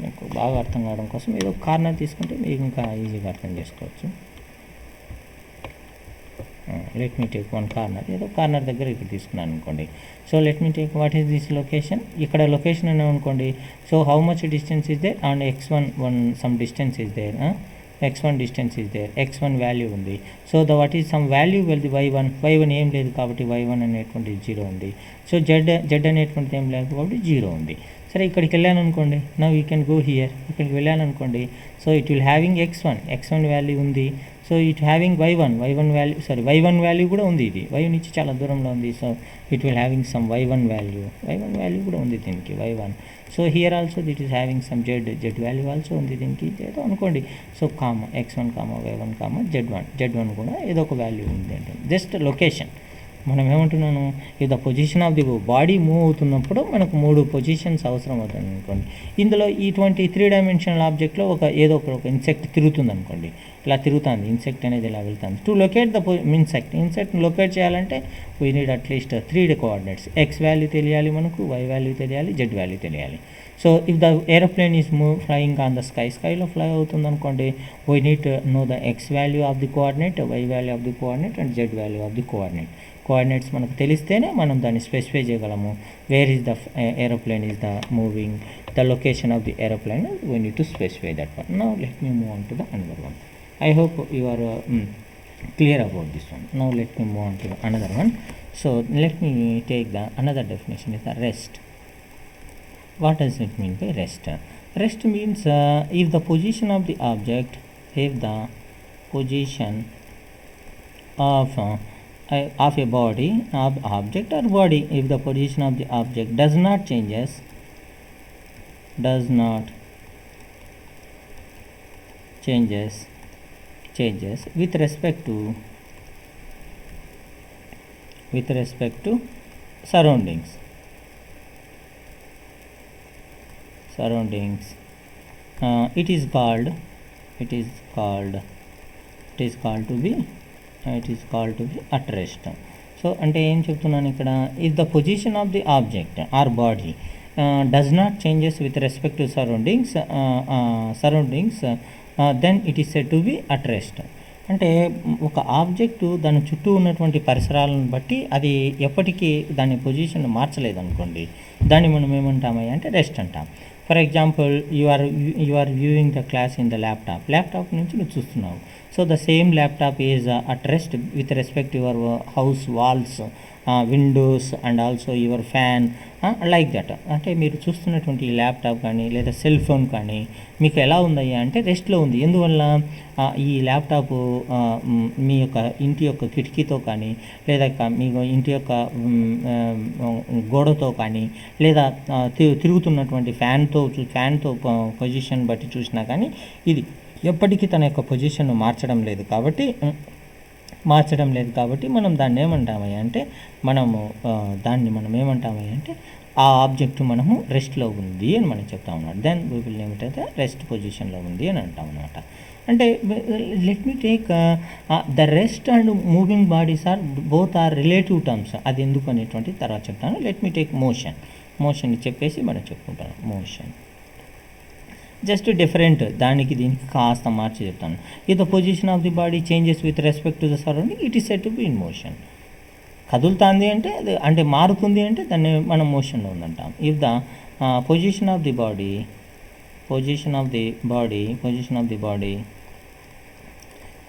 మీకు బాగా అర్థం కావడం కోసం ఏదో కార్నర్ తీసుకుంటే మీకు ఇంకా ఈజీగా అర్థం చేసుకోవచ్చు. Let me take one corner. ఏదో కార్నర్ దగ్గర ఇక్కడ తీసుకున్నాను అనుకోండి. So let me take what is this location. ఇక్కడ లొకేషన్ అని అనుకోండి. So how much distance is there and x1 some distance is there. x1 distance is there, x1 value ఉంది. So what is some value will the y1 ఏం లేదు కాబట్టి y1 అనేటువంటి 0 ఉంది. So z అనేటువంటి ఏం లేదు కాబట్టి 0 ఉంది. సరే ఇక్కడికి వెళ్ళాను అనుకోండి. Now you can go here. ఇక్కడికి వెళ్ళాను అనుకోండి. So it will having x1 value ఉంది. So it having y1 value కూడా ఉంది. ఇది y నుంచి చాలా దూరంలో ఉంది. So it will having some y1 value కూడా ఉంది దీనికి y1. So here also that is having some z value also ఉంది దీనికి ఏదో అనుకోండి. సో x1 y1 z1 కూడా ఏదో ఒక వాల్యూ ఉంది అంటే జస్ట్ లొకేషన్. మనం ఏమంటున్నాను, if the position of the body move అవుతున్నప్పుడు మనకు 3 పొజిషన్స్ అవసరం అవుతుంది అనుకోండి. ఇందులో ఇటువంటి 3 డైమెన్షనల్ ఆబ్జెక్ట్లో ఏదో ఒక ఇన్సెక్ట్ తిరుగుతుంది అనుకోండి. ఇలా తిరుగుతుంది ఇన్సెక్ట్ అనేది, ఇలా వెళ్తుంది. టు లొకేట్ ద ఇన్సెక్ట్ని లొకేట్ చేయాలంటే we need at least 3 coordinates. X value తెలియాలి మనకు, వై వాల్యూ తెలియాలి, జెడ్ వాల్యూ తెలియాలి. So if the aeroplane is flying on the స్కైలో ఫ్లై అవుతుంది అనుకోండి, we need to know the X value of the coordinate, Y value of the coordinate and Z value of the coordinates మనకు తెలిస్తేనే మనం దాన్ని specify చేయగలము. Where is the aeroplane is the moving, the location of the aeroplane, we need to specify that one. Now let me move on to the another one. I hope you are clear about this one. Now let me move on to another one. So let me take the another definition is the rest. What does it mean by rest? Rest means if the position of the object, if the position of a body, of object or body, if the position of the object does not changes with respect to surroundings, it is called to be at rest. So అంటే ఏం చెప్తున్నాను ఇక్కడ, if the position of the object or body does not changes with respect to surroundings, then it is said to be at rest. అంటే ఒక object దాని చుట్టూ ఉన్నటువంటి పరిసరాలను బట్టి అది ఎప్పటికీ దాని పొజిషన్ మార్చలేదనుకోండి, దాన్ని మనం ఏమంటామయ్యా అంటే రెస్ట్ అంటాం. For example you are viewing the class in the laptop నుంచి నువ్వు చూస్తున్నావు. So the same laptop is at rest with respect your house walls, windows and also your fan, like that. అంటే మీరు చూస్తున్నటువంటి ఈ ల్యాప్టాప్ కానీ లేదా సెల్ ఫోన్ కానీ మీకు ఎలా ఉందయ్యా అంటే రెస్ట్లో ఉంది. ఎందువల్ల? ఈ ల్యాప్టాప్ మీ యొక్క ఇంటి యొక్క కిటికీతో కానీ లేదా మీకు ఇంటి యొక్క గోడతో కానీ లేదా తిరుగుతున్నటువంటి ఫ్యాన్తో పొజిషన్ బట్టి చూసినా కానీ ఇది ఎప్పటికీ తన యొక్క పొజిషన్ మార్చడం లేదు కాబట్టి మనం దాన్ని ఏమంటామయ్యా అంటే ఆ ఆబ్జెక్ట్ మనము రెస్ట్లో ఉంది అని మనం చెప్తా ఉన్నాడు. Then we will name it అయితే రెస్ట్ పొజిషన్లో ఉంది అని అంటాం అన్నమాట. అంటే let me take the rest and moving bodies both are relative terms. అది ఎందుకు అనేటువంటి తర్వాత చెప్తాను. లెట్ మీ టేక్ మోషన్ చెప్పేసి మనం చెప్పుకుంటాను. మోషన్ జస్ట్ డిఫరెంట్, దీనికి కాస్త మార్చి చెప్తాను. If the position of the body changes with respect to the surrounding it is said to be in motion. కదులుతుంది అంటే మారుతుంది అంటే దాన్ని మనం మోషన్లో ఉందంటాం. If the position of the body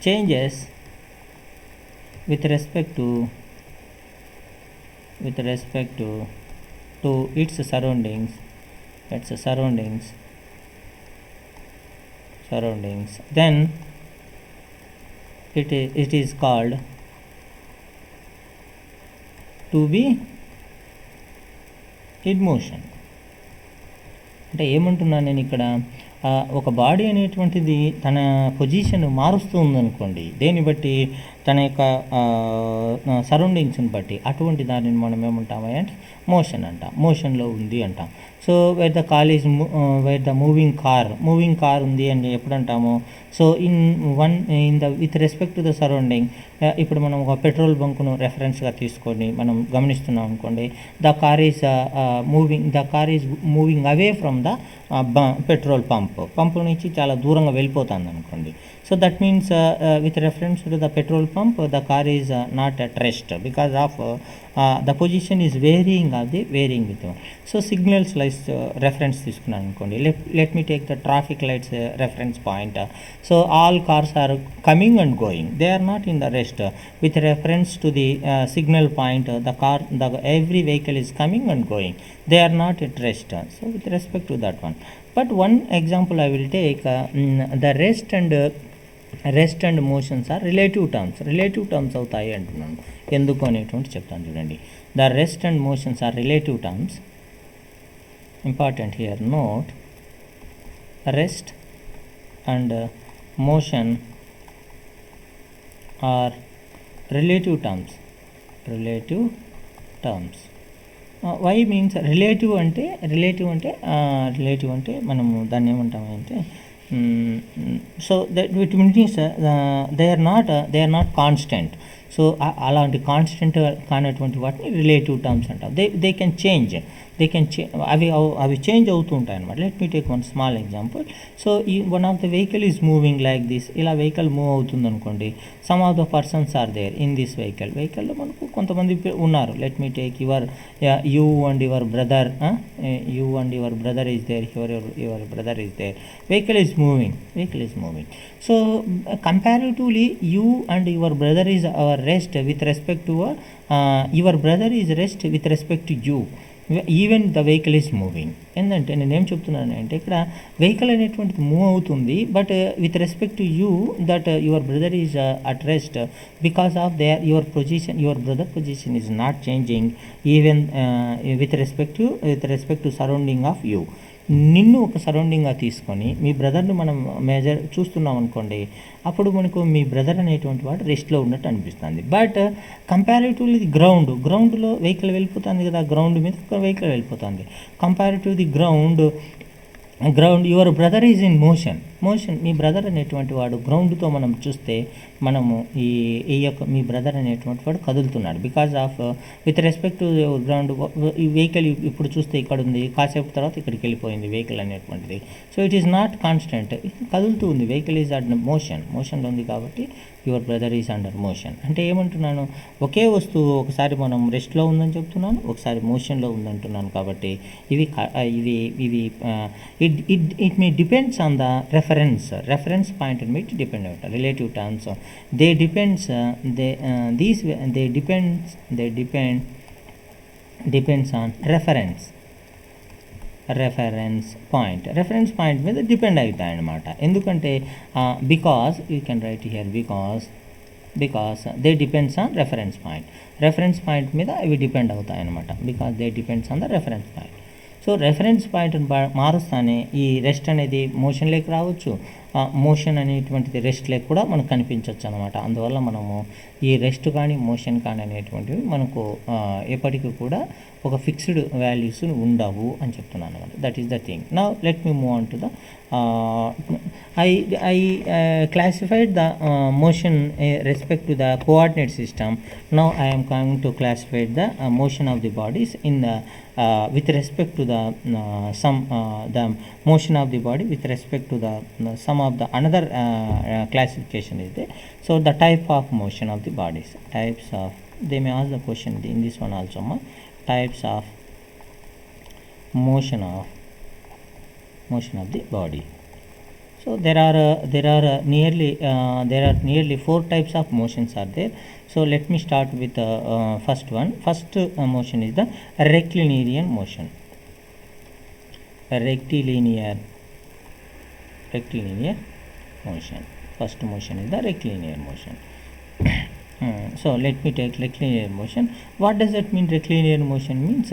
changes with respect to its surroundings, then it is called to be in motion. అంటే ఏమంటున్నాను నేను ఇక్కడ, ఒక బాడీ అనేటువంటిది తన పొజిషన్ మారుస్తూ ఉందనుకోండి, దేన్ని బట్టి? తన యొక్క సరౌండింగ్స్ని బట్టి. అటువంటి దానిని మనం ఏమంటామా అంటే మోషన్ అంటాం, మోషన్లో ఉంది అంటాం. So where the moving car ఉంది అని ఎప్పుడు అంటాము? So with respect to the surrounding, ఇప్పుడు మనం ఒక పెట్రోల్ బంకును రెఫరెన్స్గా తీసుకొని మనం గమనిస్తున్నాం అనుకోండి, the car is moving away from the petrol pump నుంచి చాలా దూరంగా వెళ్ళిపోతుంది అనుకోండి. So that means with reference to the petrol pump the car is not at rest because of the position is varying with. So signals lights reference తీసుకున్నాను అనుకోండి. Let me take the traffic lights reference point. So all cars are coming and going, they are not in the rest. With reference to the signal point, every vehicle is coming and going, they are not at rest. So with respect to that one, but one example I will take, the rest and motions are relative terms అవుతాయి అంటున్నాను. ఎందుకు అనేటువంటి చెప్తాను చూడండి. The rest and motions are relative terms. Important here, note, rest and motion are relative terms. Why means relative అంటే మనము దాన్ని ఏమంటామంటే, so that with means they are not constant. So అలాంటి కాన్స్టెంట్ కానటువంటి వాటిని రిలేటివ్ టర్మ్స్ అంటాం. They can change అవి change అవుతూ ఉంటాయి అన్నమాట. Let me take one small example. So one of the vehicle is moving like this. ఇలా vehicle move అవుతుంది అనుకోండి. Some of the persons are there in this వెహికల్లో మనకు కొంతమంది ఉన్నారు. Let me take you and your brother is there, your brother is there. Vehicle is moving. So comparatively you and your brother is rest with respect to your brother is rest with respect to you, even the vehicle is moving. ఏంటంటే నేనేం చెప్తున్నాను అంటే, ఇక్కడ vehicle అనేటువంటిది move అవుతుంది, but with respect to you that your brother is at rest because of your brother position is not changing even with respect to surrounding of you. నిన్ను ఒక సరౌండింగ్గా తీసుకొని మీ బ్రదర్ను మనం చూస్తున్నాం అనుకోండి, అప్పుడు మనకు మీ బ్రదర్ అనేటువంటి వాడు రెస్ట్లో ఉన్నట్టు అనిపిస్తుంది. బట్ కంపారిటివ్లీ గ్రౌండ్లో వెహికల్ వెళ్ళిపోతుంది కదా, గ్రౌండ్ మీద వెహికల్ వెళ్ళిపోతుంది. Comparative the ground your brother is in motion me brother అనేటువంటి వాడు గ్రౌండ్తో మనం చూస్తే మనము ఈ యొక్క మీ బ్రదర్ అనేటువంటి వాడు కదులుతున్నాడు because of with respect to ground. ఈ వెహికల్ ఇప్పుడు చూస్తే ఇక్కడ ఉంది, కాసేపు తర్వాత ఇక్కడికి వెళ్ళిపోయింది వెహికల్ అనేటువంటిది. So it is not constant, కదులుతూ ఉంది. వెహికల్ ఈజ్ అండర్ మోషన్లో ఉంది కాబట్టి your brother is under motion. అంటే ఏమంటున్నాను, ఒకే వస్తువు ఒకసారి మనం రెస్ట్లో ఉందని చెప్తున్నాను, ఒకసారి మోషన్లో ఉందంటున్నాను. కాబట్టి it may depends on the reference point మీద డిపెండ్ అవుతాయి. Relative terms they depends on reference point మీద డిపెండ్ అవుతాయి అన్నమాట. ఎందుకంటే because you can write here because they depends on reference point మీద అవి డిపెండ్ అవుతాయి అన్నమాట. Because they depends on the reference point. So reference పాయింట్ని మారుస్తానే ఈ రెస్ట్ అనేది మోషన్లోకి రావచ్చు, మోషన్ అనేటువంటిది రెస్ట్లోకి కూడా మనకు కనిపించవచ్చు అనమాట. అందువల్ల మనము ఈ రెస్ట్ కానీ మోషన్ కానీ అనేటువంటివి మనకు ఎప్పటికీ కూడా ఒక ఫిక్స్డ్ వాల్యూస్ ఉండవు అని చెప్తున్నాను అనమాట. That is the thing. Now let me move on to the I classified the motion respect to the coordinate system. Now I am going to classify the motion of the bodies in the with respect to the the motion of the body with respect to the some of the another classification is there. So the type of motion of the bodies, types of, they may ask the question in this one also, types of motion of the body. So there are nearly 4 types of motions are there. So let me start with the first one. First motion is the rectilinear motion. Rectilinear motion. First motion is the rectilinear motion. So let me take rectilinear motion. What does that mean? Rectilinear motion means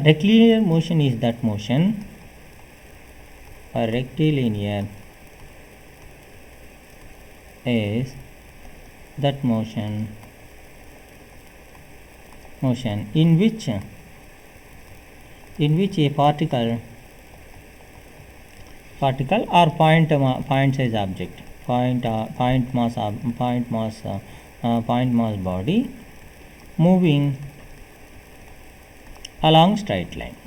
rectilinear motion is that motion. A rectilinear is that motion in which a particle or point size object, point mass body moving along straight line.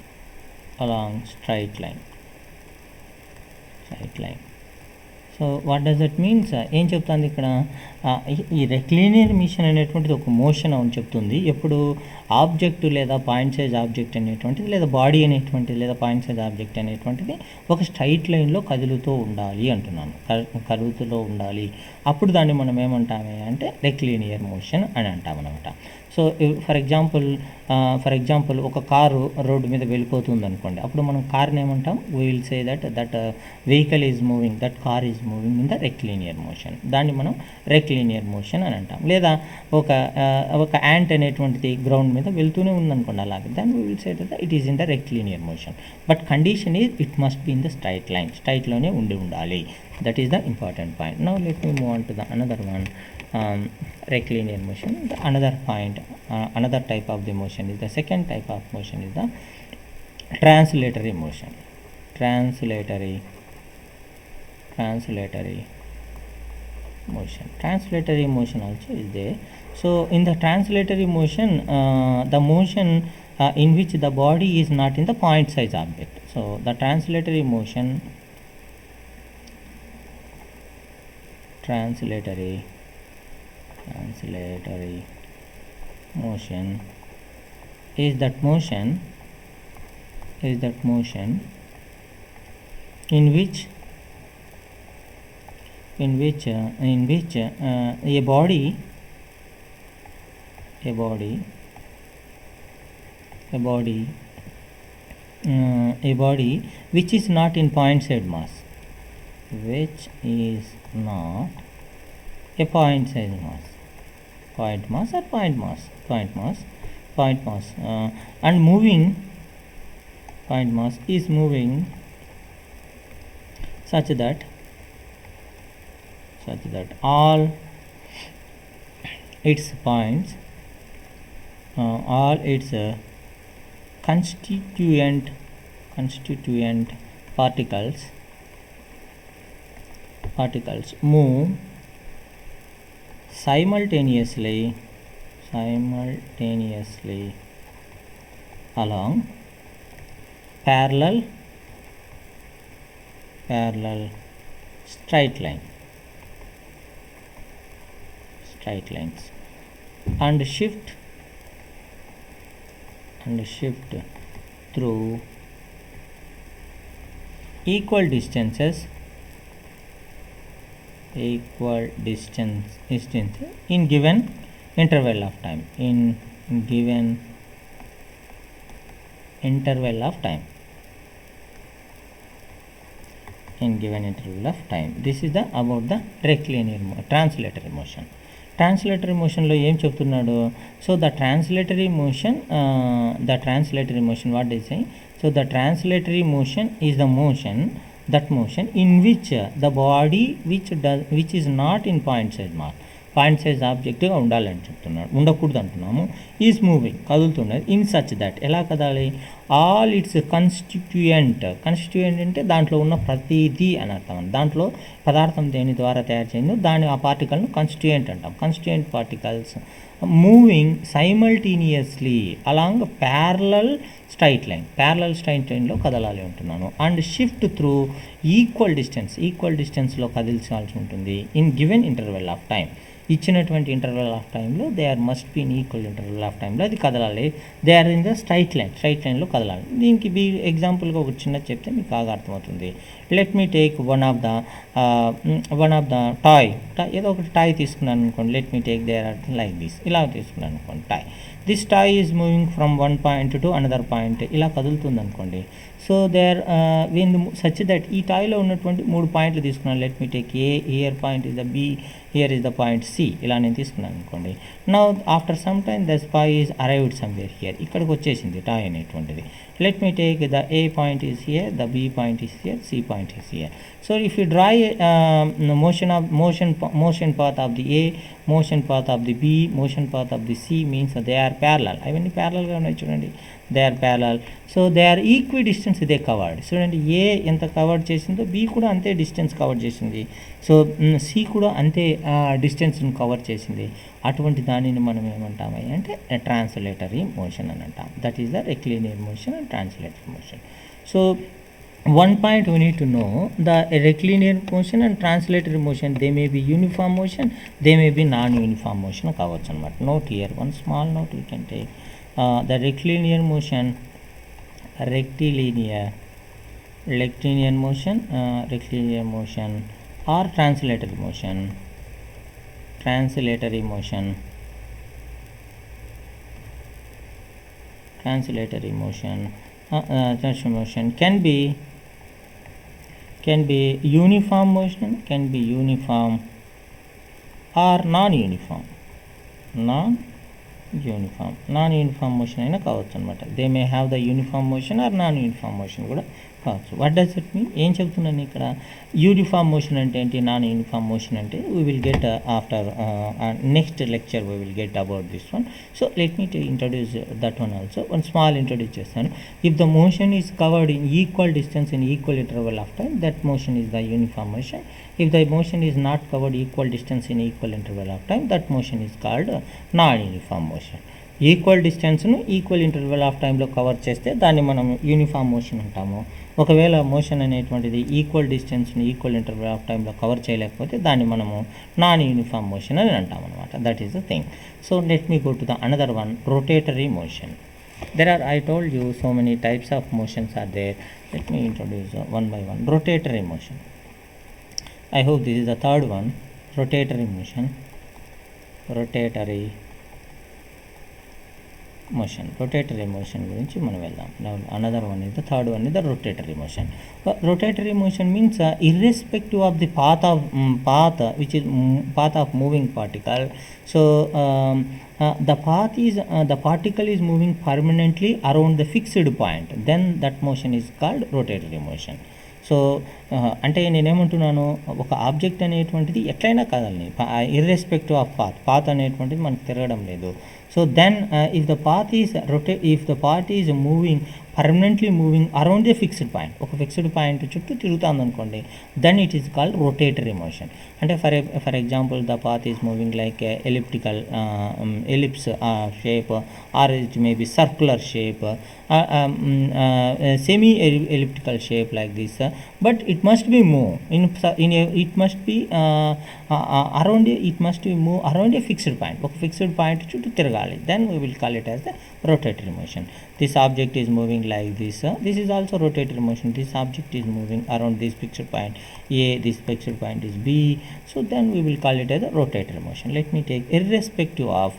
So what does that means, ఏం చెప్తుంది ఇక్కడ, ఈ రెక్లినియర్ machine అనేటువంటిది ఒక motion అని చెప్తుంది. ఎప్పుడు object లేదా పాయింట్ సైజ్ ఆబ్జెక్ట్ అనేటువంటిది లేదా బాడీ అనేటువంటిది లేదా పాయింట్ సైజ్ ఆబ్జెక్ట్ అనేటువంటిది ఒక స్ట్రైట్ లైన్లో కదులుతూ ఉండాలి అంటున్నాను, కదులుతూ ఉండాలి. అప్పుడు దాన్ని మనం ఏమంటామే అంటే రెక్లినియర్ మోషన్ అని అంటాం అనమాట. సో ఫర్ ఎగ్జాంపుల్ ఒక కారు రోడ్డు మీద వెళ్ళిపోతుంది అనుకోండి, అప్పుడు మనం కార్ని ఏమంటాం, we will say that vehicle is moving, that car is moving in the rectilinear motion. దాన్ని మనం రెక్లినియర్ మోషన్ అని అంటాం. లేదా ఒక యాంట్ అనేటువంటిది గ్రౌండ్ మీద వెళ్తూనే ఉందనుకోండి, అలాగే దాన్ని we will say that it is in the rectilinear motion. But condition is it must be in the straight line, స్ట్రైట్లోనే ఉండాలి. That is the important point. Now let me move on to the another one. Rectilinear motion. Another type of the motion is the second type of motion is the translatory motion. Translatory motion also is there. So in the translatory motion, the motion in which the body is not in the point size object. So the translatory motion is that motion in which a body which is not in point size mass, a point size mass, and moving, point mass is moving such that all its points, all its constituent particles particles move simultaneously along parallel straight lines and shift through equal distance in given interval of time This is the about the rectilinear translatory motion. Translatory motion lo em cheptunnadu. So the translatory motion what they say, so the translatory motion is the motion in which the body which is not in point size object గా ఉండాలని చెప్తున్నాడు, ఉండకూడదు అంటున్నాము. Is moving కదులుతున్నది in such that ఎలా కదాలి, all it's constituent అంటే దాంట్లో ఉన్న ప్రతిదీ అని అర్థం. దాంట్లో పదార్థం దేని ద్వారా తయారు చేయిందో ఆ పార్టికల్ను కన్స్టిట్యూయెంట్ అంటాం. Constituent particles moving simultaneously along parallel straight లైన్లో కదలాలి ఉంటున్నాను. అండ్ షిఫ్ట్ త్రూ ఈక్వల్ డిస్టెన్స్లో కదిలించాల్సి ఉంటుంది in given interval of time. ఇచ్చినటువంటి ఇంటర్వెల్ ఆఫ్ టైంలో they are must be in equal interval of టైంలో అది కదలాలి. They are in the straight లైన్లో కదలాలి. దీనికి ఎగ్జాంపుల్గా ఒక చిన్న చెప్తే మీకు బాగా అర్థమవుతుంది. Let me take one of the toy ఏదో ఒకటి టాయ్ తీసుకున్నాను అనుకోండి. Let me take there are like this, ఇలా తీసుకున్నాను అనుకోండి. This toy is moving from one point to another point, ఇలా కదులుతుంది అనుకోండి. So there win such that ఈ టాయ్లో ఉన్నటువంటి 3 పాయింట్లు తీసుకున్నాను. Let me take A, here point is the B, here is the point C, ఇలా నేను తీసుకున్నాను అనుకోండి. Now after some time the toy is arrived somewhere here, ఇక్కడికి వచ్చేసింది టాయ్ అనేటువంటిది. Let me take the A point is here, the B point is here, C point is here. So if you draw a motion path of the A, motion path of the B, motion path of the C, means they are parallel. అవన్నీ ప్యారలల్గా ఉన్నాయి చూడండి, they are parallel. So they are equidistance they covered. చూడండి, A ఎంత cover చేసిందో B కూడా అంతే distance cover చేసింది. సో సి కూడా అంతే డిస్టెన్స్ని కవర్ చేసింది. అటువంటి దానిని మనం ఏమంటాము అంటే ట్రాన్స్లేటరీ మోషన్ అని అంటాం. That is the rectilinear motion and translatory motion. So one point we need to know, the rectilinear motion and translatory motion, they may be uniform motion, they may be non-uniform motion కావచ్చు అన్నమాట. Note here, one small note we can take. The rectilinear motion or translatory motion can be uniform motion, can be uniform or non-uniform motion అయినా కావచ్చు అనమాట. They may have the uniform motion are non uniform motion కూడా కావచ్చు. What does it mean, ఏం చెప్తున్నాను ఇక్కడ? Uniform motion అంటే ఏంటి, నాన్ యూనిఫామ్ మోషన్ అంటే we will get after next lecture we will get about this one. So let me introduce that one also. One small introduce చేస్తాను. If the motion is covered in equal distance in equal interval of time, that motion is the uniform motion. If the motion is not covered equal distance in equal interval of time, that motion is called non-uniform motion. Equal డిస్టెన్స్ను equal interval of టైంలో కవర్ చేస్తే దాన్ని మనం uniform motion అంటాము. ఒకవేళ మోషన్ అనేటువంటిది ఈక్వల్ డిస్టెన్స్ని ఈక్వల్ ఇంటర్వల్ ఆఫ్ టైంలో కవర్ చేయలేకపోతే దాన్ని మనము నాన్ యూనిఫామ్ మోషన్ అని అంటాం అనమాట. That is the thing. So let me go to the another one, rotatory motion. There are, I told you, so many types of motions are there. Let me introduce one by one. Rotatory motion. I hope this is the third one, rotatory motion. Rotatory motion గురించి మనం వెళ్దాం. Now another one is the third one is the rotatory motion. Rotatory motion means irrespective of the path which is path of moving particle. So the particle is moving permanently around the fixed point, then that motion is called rotatory motion. So అంటే నేనేమంటున్నాను, ఒక object అనేటువంటిది ఎట్లయినా కదలని, irrespective of path అనేటువంటిది మనకు తిరగడం లేదు. So then if the path is moving permanently moving around a fixed point, ఒక ఫిక్స్డ్ పాయింట్ చుట్టూ తిరుగుతుంది అనుకోండి, then it is called rotatory motion. అంటే for example the path is moving like elliptical ellipse shape, or it may be circular shape, semi elliptical shape like this, but it must be move it must be around a fixed point, ఒక fixed point చుట్టూ తిరగాలి, then we will call it as the rotatory motion. This object is moving like this, this is also rotatory motion. This object is moving around this fixed point A, this fixed point is B, so then we will call it as a rotatory motion. Let me take irrespective of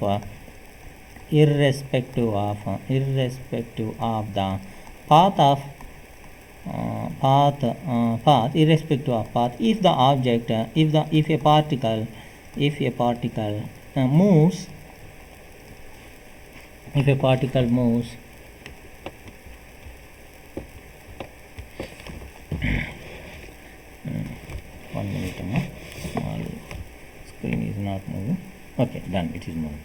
the path of irrespective of path, if the object if a particle moves, one minute, small screen is not moving. Okay, done, it is moving.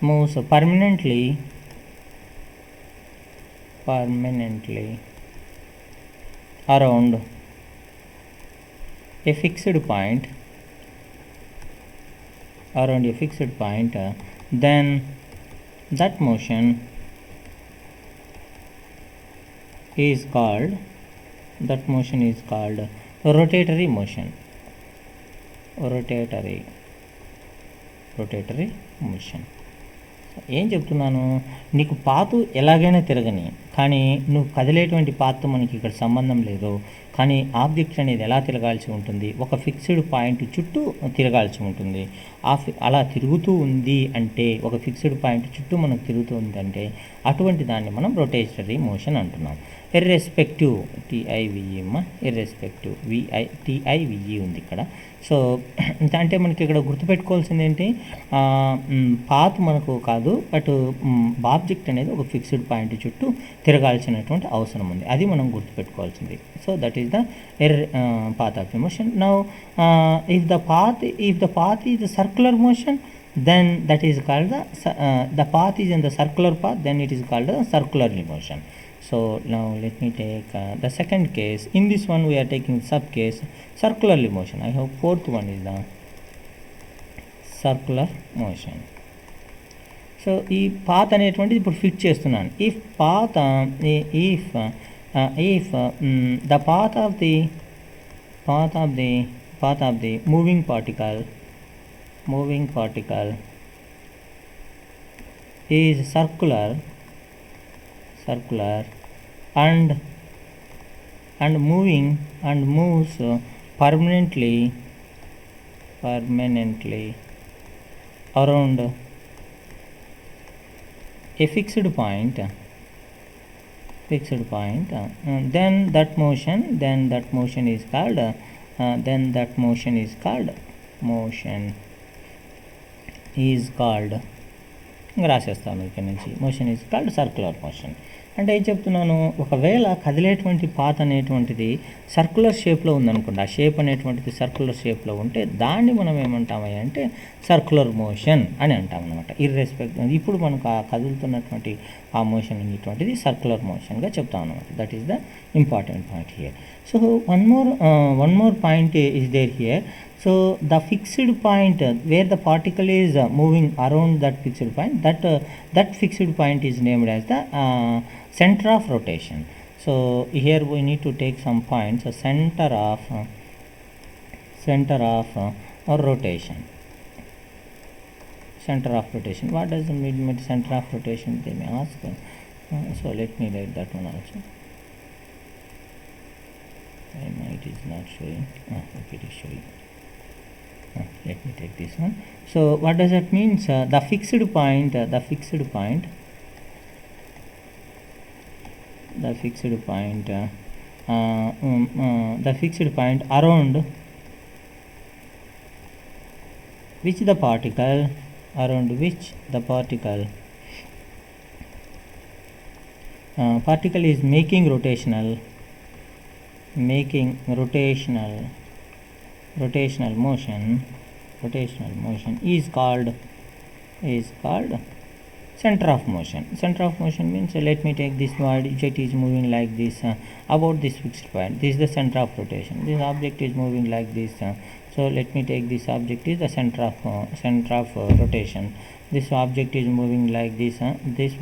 moves permanently around a fixed point, then that motion is called rotatory motion. rotatory motion. ఏం చెప్తున్నాను, నీకు పాతు ఎలాగైనా తిరగని, కానీ నువ్వు కదిలేటువంటి path మనకి ఇక్కడ సంబంధం లేదు, కానీ ఆబ్జెక్ట్ అనేది ఎలా తిరగాల్సి ఉంటుంది, ఒక ఫిక్స్డ్ పాయింట్ చుట్టూ తిరగాల్సి ఉంటుంది. అలా తిరుగుతూ ఉంది అంటే, ఒక ఫిక్స్డ్ పాయింట్ చుట్టూ మనకు తిరుగుతూ ఉందంటే అటువంటి దాన్ని మనం రొటేటరీ మోషన్ అంటున్నాం. ఇర్రెస్పెక్టివ్ TIVE ఉంది ఇక్కడ. సో అంటే మనకి ఇక్కడ గుర్తుపెట్టుకోవాల్సింది ఏంటి, పాత్ మనకు కాదు, బట్ ఆబ్జెక్ట్ అనేది ఒక ఫిక్స్డ్ పాయింట్ చుట్టూ తిరగాల్సినటువంటి అవసరం ఉంది, అది మనం గుర్తుపెట్టుకోవాల్సింది. So that is the path of motion. Now if the path is a circular motion, then that is called the path is in the circular path, then it is called a circular motion. So now let me take the second case. In this one we are taking sub case circular motion. I hope fourth one is the circular motion. So ఈ path అనేటువంటిది ఇప్పుడు fit చేస్తున్నాను. If the path of the moving particle is circular and moves permanently around a fixed point, then that motion is called రాసేస్తాను ఇక్కడ నుంచి, motion is called circular motion. అంటే ఏం చెప్తున్నాను, ఒకవేళ కదిలేటువంటి పాత్ అనేటువంటిది సర్క్యులర్ షేప్లో ఉందనుకోండి, ఆ షేప్ అనేటువంటిది సర్క్యులర్ షేప్లో ఉంటే దాన్ని మనం ఏమంటామయ్యా అంటే సర్క్యులర్ మోషన్ అని అంటాం అనమాట. ఇప్పుడు మనకు ఆ కదులుతున్నటువంటి ఆ మోషన్ అనేటువంటిది సర్క్యులర్ మోషన్గా చెప్తాం అనమాట. That is the important point here. So one more point is there here. So the fixed point where the particle is moving around that fixed point, that fixed point is named as the center of rotation. So here we need to take some points. Center of rotation. What does it mean center of rotation, they may ask. So let me write that one also. It is not showing. Okay, it is showing. Let me take this one. So what does that mean? The fixed point around which the particle is making rotational motion motion is called center of motion. Center of motion means, let me take this object is moving like this about this fixed point. This is the center of rotation. This object is moving like this, so let me take this object is the center of rotation. This object is moving like this, this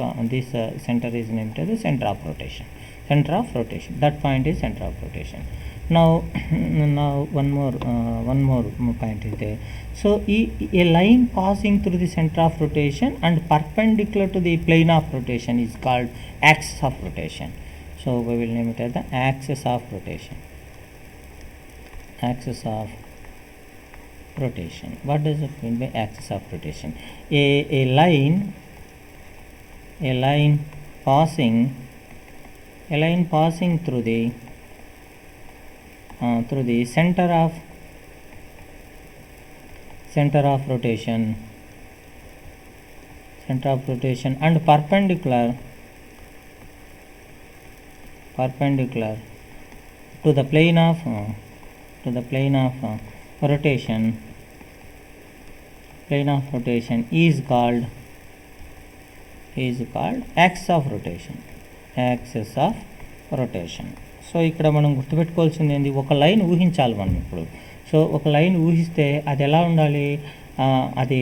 center is named as the center of rotation. That point is center of rotation. Now one more point is there. So a line passing through the center of rotation and perpendicular to the plane of rotation is called axis of rotation. So we will name it as the axis of rotation. What does it mean by axis of rotation? A line passing through the center of rotation and perpendicular to the plane of rotation is called axis of rotation. So ఇక్కడ మనం గుర్తుపెట్టుకోవాల్సింది ఏంది, ఒక line ఊహించాలి మనం ఇప్పుడు. So ఒక line ఊహిస్తే అది ఎలా ఉండాలి, అది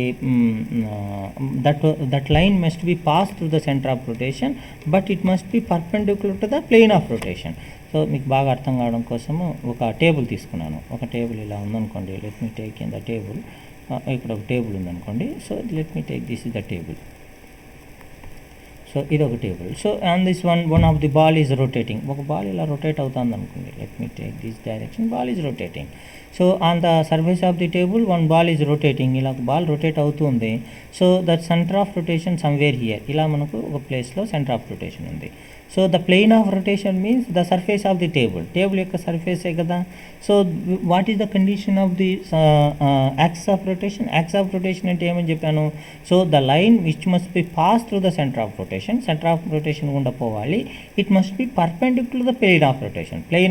that line must be pass through the centre of rotation, but it must be perpendicular to the plane of rotation. So మీకు బాగా అర్థం కావడం కోసము ఒక టేబుల్ తీసుకున్నాను. ఒక టేబుల్ ఇలా ఉందనుకోండి, let me take in the table. ఇక్కడ ఒక టేబుల్ ఉందనుకోండి. So let me take this is the table. So ఇది ఒక table. So on this one of the ball is rotating. ఒక బాల్ ఇలా రొటేట్ అవుతుంది అనుకోండి. Let me take this direction. Ball is rotating. So on the surface of the table one ball is rotating. ఇలా ఒక ball rotate అవుతుంది. So that centre of rotation somewhere here. ఇలా మనకు ఒక ప్లేస్లో సెంటర్ ఆఫ్ రొటేషన్ ఉంది. So the plane of rotation means the surface of the table యొక్క సర్ఫేసే కదా. So what is the condition of the axis of rotation? Axis of rotation అంటే ఏమని చెప్పాను? So the line which must be pass through the centre of rotation గుండా పోవాలి. It must be perpendicular the plane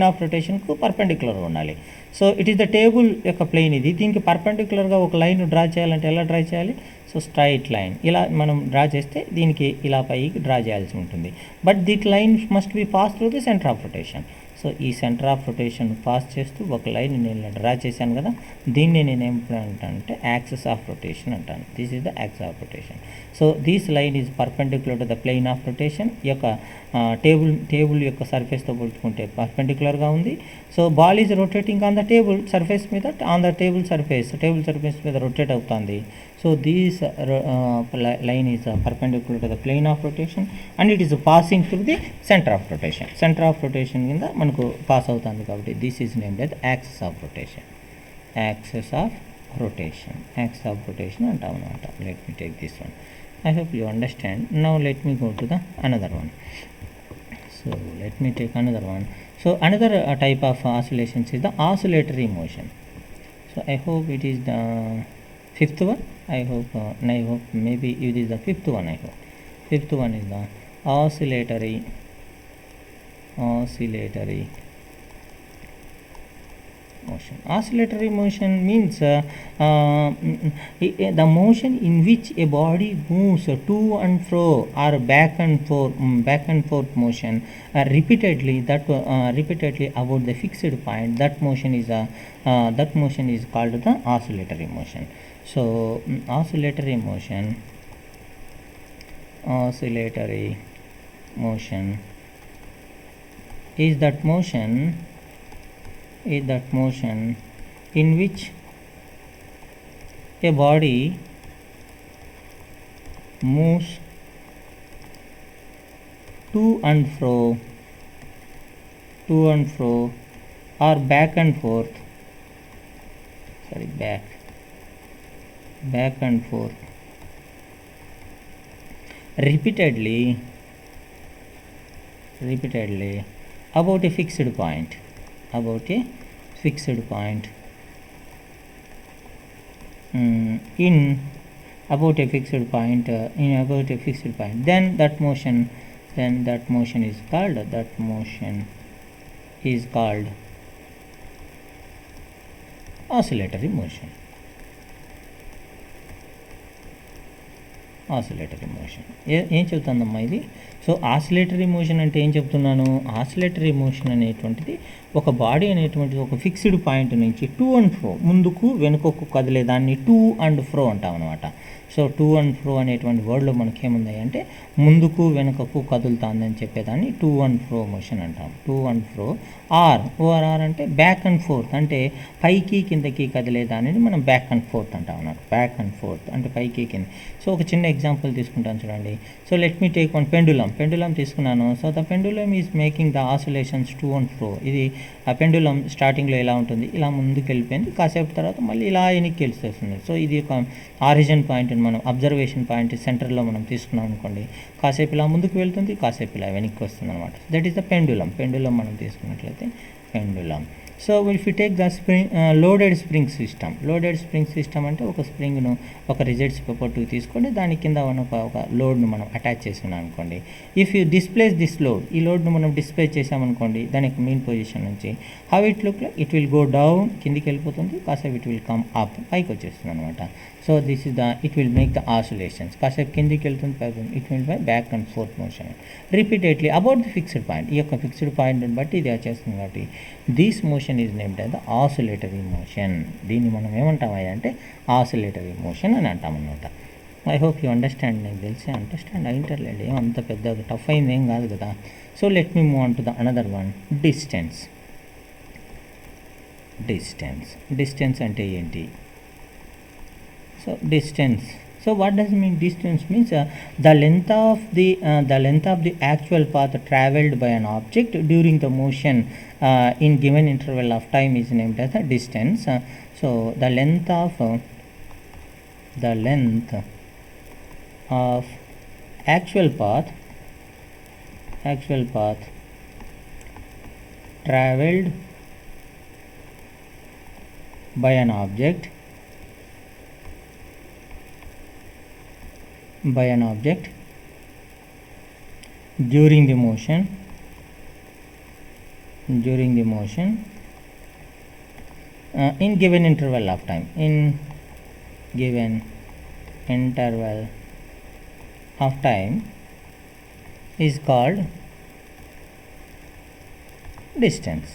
of రొటేషన్కు పర్పెండిక్యులర్గా ఉండాలి. So it is the table యొక్క plane ఇది. దీనికి పర్పెండిక్యులర్గా ఒక లైన్ డ్రా చేయాలంటే ఎలా డ్రా చేయాలి? సో స్ట్రైట్ లైన్ ఇలా మనం డ్రా చేస్తే దీనికి ఇలా పైకి డ్రా చేయాల్సి ఉంటుంది. But that line must be pass through the centre of rotation. సో ఈ సెంటర్ ఆఫ్ రొటేషన్ పాస్ చేస్తూ ఒక లైన్ నేను డ్రా చేశాను కదా, దీన్ని నేను ఏమంటానంటే యాక్సిస్ ఆఫ్ రొటేషన్ అంటాను. This is the axis of rotation. So this line is perpendicular to the plane of rotation. ఈ యొక్క టేబుల్ యొక్క సర్ఫేస్తో పోల్చుకుంటే పర్పెండిక్యులర్గా ఉంది. So ball is rotating on the table surface మీద, ఆన్ ద టేబుల్ సర్ఫేస్ మీద రొటేట్ అవుతుంది. So this line is perpendicular to the plane of rotation and it is passing through the center of rotation కింద మనకు pass అవుతుంది కాబట్టి this is named as axis of rotation అంటాం అన్నమాట. let me take this one. I hope you understand. Now let me go to the another one. So let me take another one. So another type of oscillations is the oscillatory motion. So I hope it is the fifth one. I hope maybe it is the fifth one. I hope fifth one is the oscillatory motion. Oscillatory motion means the motion in which a body moves to and fro or back and forth motion repeatedly about the fixed point. That motion is called the oscillatory motion. So oscillatory motion is that motion in which a body moves to and fro or back and forth repeatedly about a fixed point in about a fixed point then that motion is called oscillatory motion. Oscillatory motion. ఏం చెప్తుందమ్మా ఇది? So oscillatory motion అంటే ఏం చెప్తున్నాను? Oscillatory motion అనేటువంటిది ఒక body అనేటువంటిది ఒక fixed point నుంచి టు అండ్ ఫ్రో, ముందుకు వెనుకకు కదిలే దాన్ని టు అండ్ ఫ్రో అంటాం అనమాట. సో టు అండ్ ఫ్రో అనేటువంటి వర్డ్లో మనకి ఏముంది అంటే ముందుకు వెనుకకు కదులుతుంది అని చెప్పేదాన్ని టు అండ్ ఫ్రో మోషన్ అంటాం. To and ఫ్రో. ఓఆర్ఆర్ అంటే బ్యాక్ అండ్ ఫోర్త్, అంటే పైకి కిందకి కదిలే దానిని మనం బ్యాక్ అండ్ ఫోర్త్ అంటాం అన్నమాట. బ్యాక్ అండ్ ఫోర్త్ అంటే పైకి కింద. సో ఒక చిన్న ఎగ్జాంపుల్ తీసుకుంటాను చూడండి. So let me take one pendulum తీసుకున్నాను. So the pendulum is making the oscillations to and fro. ఇది ఆ పెండులం స్టార్టింగ్లో ఎలా ఉంటుంది, ఇలా ముందుకు వెళ్ళిపోయింది, కాసేపు తర్వాత మళ్ళీ ఇలా వెనక్కి వెళ్ళిస్తుంది. సో ఇది ఒక ఆరిజిన్ పాయింట్, మనం అబ్జర్వేషన్ పాయింట్ సెంటర్లో మనం తీసుకున్నాం అనుకోండి, కాసేపు ఇలా ముందుకు వెళ్తుంది, కాసేపు ఇలా వెనక్కి వస్తుంది అనమాట. దట్ ఈస్ ద పెండులం మనం తీసుకున్నట్లయితే pendulum. So if you take the loaded spring system అంటే ఒక స్ప్రింగ్ను ఒక రిజిడ్ పట్టుకు తీసుకొని దాని కింద ఒక లోడ్ను మనం అటాచ్ చేస్తున్నాం అనుకోండి. If you displace this load, ఈ లోడ్ను మనం డిస్ప్లే చేసామనుకోండి దాని యొక్క మెయిన్ పొజిషన్ నుంచి, how it look like, it will go down, కిందికి వెళ్ళిపోతుంది, కాసేపు ఇట్ విల్ కమ్ అప్, పైకి వచ్చేస్తుంది అనమాట. So this is it will make the oscillations. కాసేపు కిందికి వెళ్తుంది, పైకి, it will buy back and fourth motion repeatedly about the fixed point. ఈ యొక్క ఫిక్స్డ్ పాయింట్ని బట్టి ఇది చేస్తుంది కాబట్టి this motion is named as the oscillatory motion. దీన్ని మనం ఏమంటామా అంటే ఆసిలేటరీ మోషన్ అని అంటాం అన్నమాట. I hope you understand. నాకు తెలిసి అండర్స్టాండ్ అయింటర్లేండి, ఏం అంత పెద్ద టఫ్ అయింది ఏం కాదు కదా. So let me move on to the another one, distance. Distance అంటే ఏంటి? So distance. So what does it mean? Distance means the length of the actual path traveled by an object during the motion in given interval of time is named as a distance. So the length of actual path traveled by an object during the motion in given interval of time is called distance.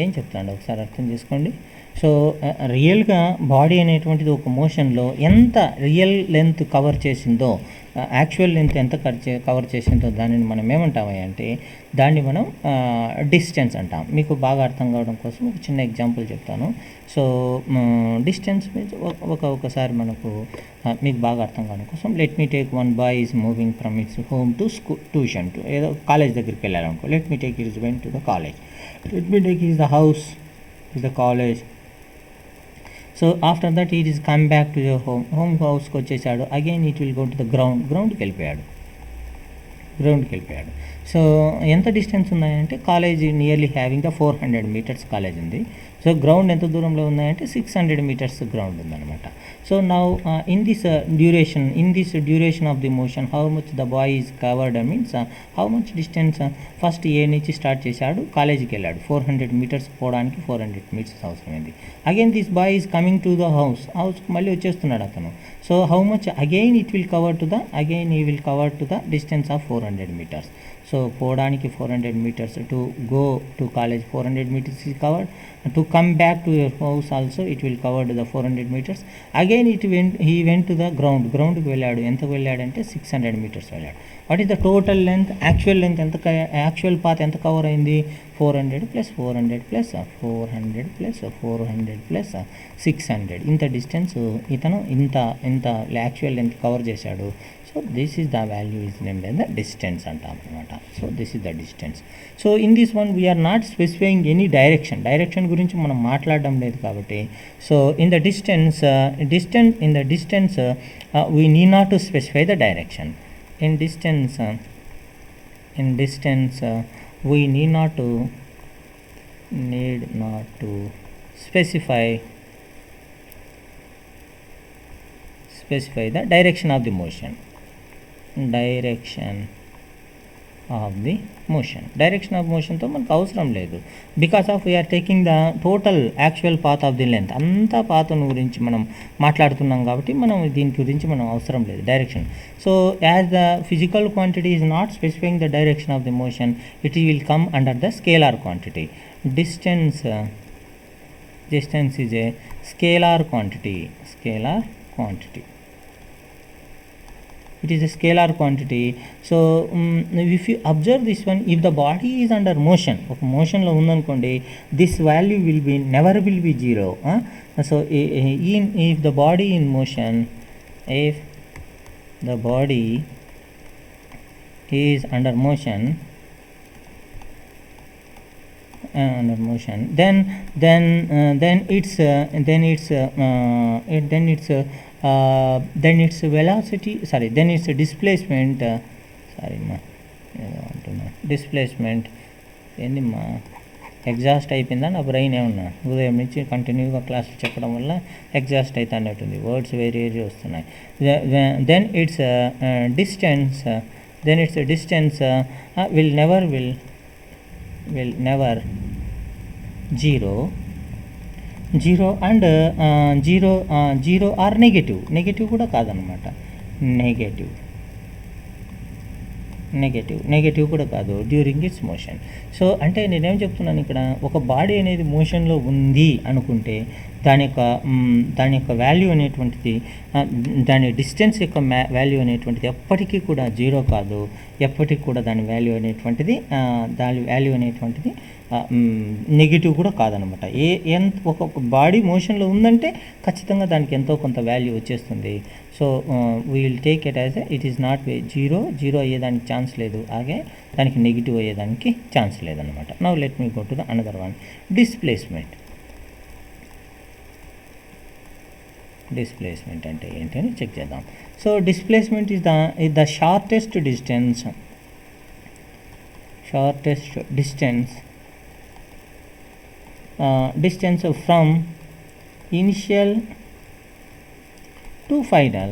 ఏం చెప్తాను ఒకసారి అర్థం చేసుకోండి. So రియల్గా body అనేటువంటిది ఒక మోషన్లో ఎంత రియల్ లెంత్ కవర్ చేసిందో, యాక్చువల్ లెంత్ ఎంత కవర్ చేసిందో దానిని మనం ఏమంటామా అంటే దాన్ని మనం డిస్టెన్స్ అంటాం. మీకు బాగా అర్థం కావడం కోసం ఒక చిన్న ఎగ్జాంపుల్ చెప్తాను. సో డిస్టెన్స్ మీన్స్ ఒకసారి మనకు మీకు బాగా అర్థం కావడం కోసం let me take one boy is moving from its home to tuition, ఏదో కాలేజ్ దగ్గరికి వెళ్ళాలనుకో. Let me take is went to the college. Let me take is the house, is the college. So after that it is come back to your home house కి వచ్చేసాడు. Again it will go to the గ్రౌండ్కి వెళ్ళిపోయాడు. So ఎంత distance ఉన్నాయంటే college nearly having the 400 metres college ఉంది. So ground ఎంత దూరంలో ఉన్నాయంటే 600 మీటర్స్ గ్రౌండ్ ఉందన్నమాట. So now in this duration of the motion how much the boy is covered means how much distance. First A నుంచి start చేశాడు, కాలేజీకి వెళ్ళాడు. 400 metres పోవడానికి 400 మీటర్స్ అవసరమైంది. Again this boy is coming to the హౌస్కి మళ్ళీ వచ్చేస్తున్నాడు అతను. సో హౌ మచ్ అగైన్ ఈ will cover to the distance of 400 meters. So పోవడానికి 400 meters, to go to college 400 meters is covered, to come back to your house also it will cover the 400 meters. Again he went to the గ్రౌండ్కి వెళ్ళాడు. ఎంతకు వెళ్ళాడంటే 600 meters వెళ్ళాడు. What is the total length, actual length ఎంత, actual path ఎంత cover అయింది? 400 + 400 + 400 + 400 + 600. ఇంత distance ఇతను ఇంత యాక్చువల్ లెంత్ కవర్ చేశాడు. So this is the value is named as the distance అంటాం అనమాట. So this is the distance. So in this one we're not specifying any direction గురించి మనం మాట్లాడడం లేదు కాబట్టి, so in the distance we need not to specify the direction. In distance we need not to specify the direction of the motion. Of the motion. Direction of మోషన్తో మనకు అవసరం లేదు, because of we're taking the total actual path of the length. అంతా పాత్ను గురించి మనం మాట్లాడుతున్నాం కాబట్టి మనం దీని గురించి మనం అవసరం లేదు direction. So as the physical quantity is not specifying the direction of the motion, it will come under the scalar quantity. Distance is a scalar quantity. It is a scalar quantity. So if you observe this one, if the body is under motion, ఒక మోషన్లో ఉందనుకోండి, this value never will be 0. So if the body in motion, if the body is under motion, then its velocity, then its displacement, displacement ఏందిమ్మా exhaust అయిపోయిందా నా brain? ఏమన్నా ఉదయం నుంచి కంటిన్యూగా క్లాసులు చెప్పడం వల్ల ఎగ్జాస్ట్ అయితే అన్నట్టుంది, వర్డ్స్ వేరే వస్తున్నాయి. Then its distance will never 0 and 0 or negative కూడా కాదనమాట. నెగటివ్ కూడా కాదు డ్యూరింగ్ ఇట్స్ మోషన్. సో అంటే నేనేం చెప్తున్నాను ఇక్కడ, ఒక బాడీ అనేది మోషన్లో ఉంది అనుకుంటే దాని యొక్క వాల్యూ అనేటువంటిది, దాని డిస్టెన్స్ యొక్క వాల్యూ అనేటువంటిది ఎప్పటికీ కూడా 0 కాదు, ఎప్పటికీ కూడా దాని వాల్యూ అనేటువంటిది నెగిటివ్ కూడా కాదనమాట. ఒక బాడీ మోషన్లో ఉందంటే ఖచ్చితంగా దానికి ఎంతో కొంత వాల్యూ వచ్చేస్తుంది. So we will take it as it is not 0 అయ్యేదానికి ఛాన్స్ లేదు, అలాగే దానికి నెగిటివ్ అయ్యేదానికి ఛాన్స్ లేదనమాట. Now let me go to the another one, displacement. Displacement అంటే ఏంటి అని చెక్ చేద్దాం. So displacement is the shortest distance from initial to final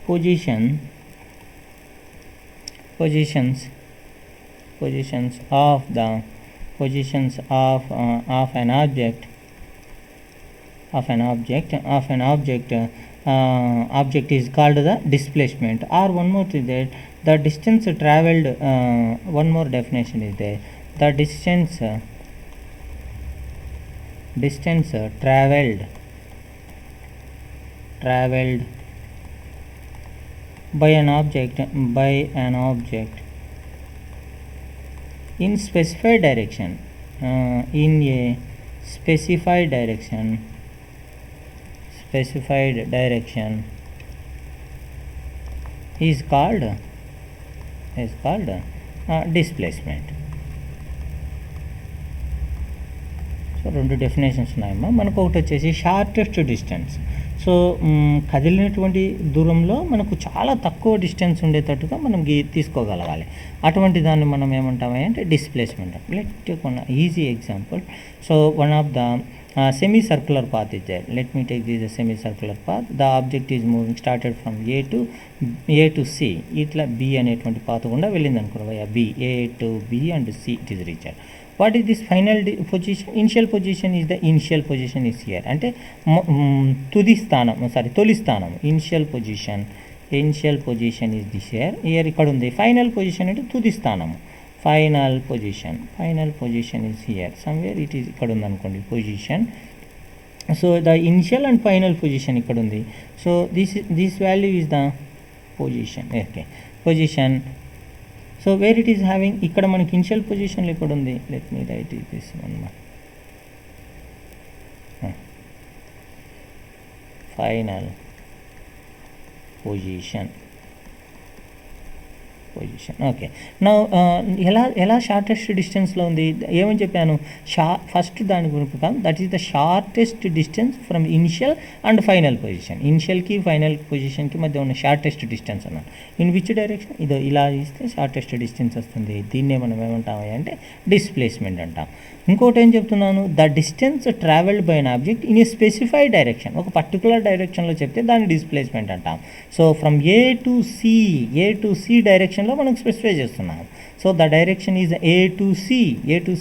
positions of an object is called the displacement. Or one more is that the distance traveled, one more definition is there, the distance traveled by an object in specified direction, is called displacement. So 2 definitions ఉన్నాయమ్మా. మనకు ఒకటి వచ్చేసి shortest distance. So కదిలినటువంటి దూరంలో మనకు చాలా తక్కువ distance ఉండేటట్టుగా మనం తీసుకోగలగాలి. అటువంటి దాన్ని మనం ఏమంటామంటే displacement. Let take one easy example. So one of the semicircular path is there. Let me take this as a semicircular path. The object is moving, started from A to C. ఇట్లా B అనేటువంటి path గుండా వెళ్ళింది అనుకోవా, B, A to B and C it is reached. What is this final position? Initial position is the initial position is here. అంటే తొలి స్థానం initial position is this here ఇక్కడ ఉంది. Final position అంటే తుది స్థానం. Final position is here somewhere, it is ఇక్కడ ఉంది అనుకోండి position. So the initial and final position ఇక్కడ ఉంది. So this value is the position. Okay, position. So where it is having, ఇక్కడ మనకి ఇనిషియల్ పొజిషన్ ఇక్కడ ఉంది. let me write this one more. Final position. Okay. నా ఎలా shortest డిస్టెన్స్లో ఉంది ఏమని చెప్పాను, ఫస్ట్ దాని గురించి కాదు, that is the shortest distance from initial and final position. ఇనిషియల్కి ఫైనల్ పొజిషన్కి మధ్య ఉన్న షార్టెస్ట్ డిస్టెన్స్ అన్నాను. ఇన్ విచ్ డైరెక్షన్, ఇది ఇలా ఇస్తే షార్టెస్ట్ డిస్టెన్స్ వస్తుంది. దీన్నే మనం ఏమంటాము అంటే డిస్ప్లేస్మెంట్ అంటాం. ఇంకోటి ఏం చెప్తున్నాను, the distance travelled by an object in a specified direction, ఒక పర్టికులర్ డైరెక్షన్లో చెప్తే దాన్ని డిస్ప్లేస్మెంట్ అంటాం. So from A to C direction డైరెక్షన్లో మనం స్పెసిఫై చేస్తున్నాం. So the direction is A to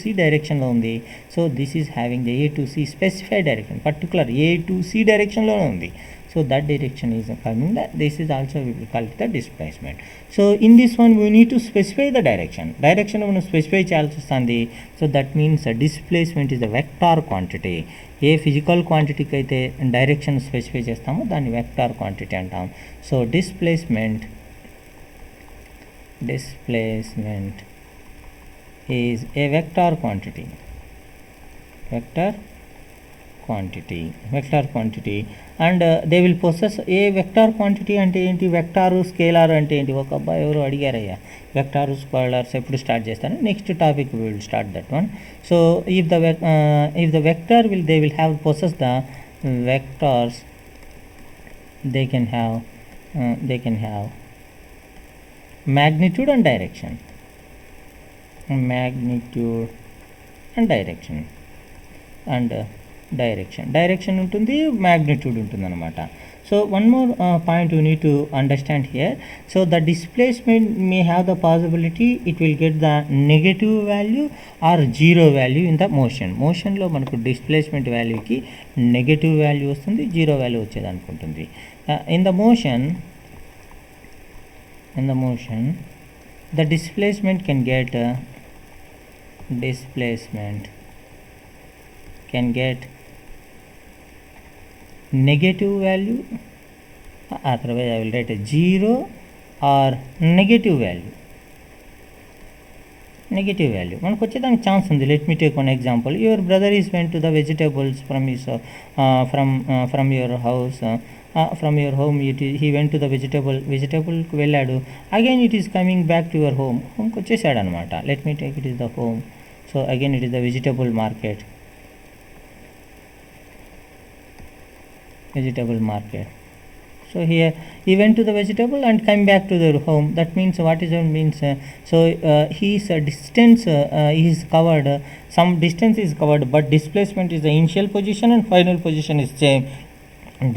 C డైరెక్షన్లో ఉంది. So this is having the A to C specified direction, particular A to C డైరెక్షన్లోనే ఉంది. So that direction is coming, that this is also we will call it the displacement. So in this one we need to specify the direction మనం specify చేయాల్సి వస్తుంది. So that means displacement is the vector quantity. A physical క్వాంటిటీకి అయితే direction specify చేస్తామో దాన్ని vector quantity అంటాం. So displacement is a vector quantity and they will possess a vector quantity అంటే ఏంటి, వెక్టారు స్కేలార్ అంటే ఏంటి. ఒక అబ్బాయి ఎవరు అడిగారయ్యా వెక్టారు స్కేలార్స్ ఎప్పుడు స్టార్ట్ చేస్తాను, next topic we will start that one. So if the vector they will have possess the vectors, they can have magnitude and direction direction ఉంటుంది, మ్యాగ్నిట్యూడ్ ఉంటుంది అనమాట. So one more point you need to understand here. So the displacement may have the possibility it will get the negative value or zero value in the మోషన్లో మనకు displacement వాల్యూకి negative value వస్తుంది, zero value వచ్చేది అనుకుంటుంది. ఇన్ ద మోషన్ the displacement can get negative value, otherwise I will write a 0 or negative value. మనకు వచ్చేదానికి ఛాన్స్ ఉంది. Let me take one example. Your brother is went to the vegetables from your house, from your home. He went to the వెజిటేబుల్కి వెళ్ళాడు. Again it is coming back to your హోమ్కి వచ్చేసాడు అనమాట. Let me take it is the home. So again it is the vegetable market. So here he went to the vegetable and came back to their home. That means what is it means? His distance is covered. Some distance is covered, but displacement is the initial position and final position is same.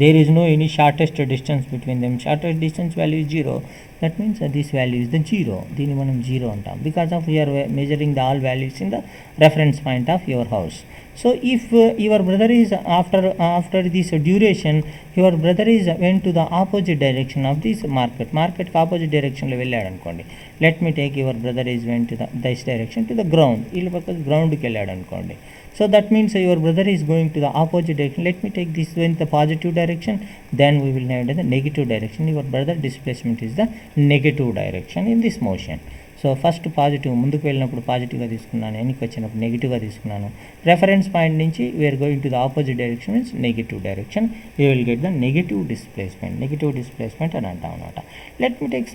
There is no any shortest distance between them. Shortest distance value is 0. That means this value is the 0. దీన్ని మనం 0 అంటాం. Because of we are measuring the all values in the reference point of your house. So if your brother is after this duration, your brother is went to the opposite direction of this market కి opposite direction లో వెళ్ళాడు అనుకోండి. Let me take your brother is went to this direction to the ground. వీళ్ళ పక్క గ్రౌండ్కి వెళ్ళాడు అనుకోండి. So that means your brother is going to the opposite direction. Let me take this in the positive direction, then we will have the negative direction. Your brother displacement is the negative direction in this motion. So first positive, ముందుకు వెళ్ళినప్పుడు పాజిటివ్గా తీసుకున్నాను, వెనక్కి వచ్చినప్పుడు నెగిటివ్గా తీసుకున్నాను. Reference point నుంచి we're going to the opposite direction means negative direction. You will get the negative displacement అని అంటాం అనమాట. Let me take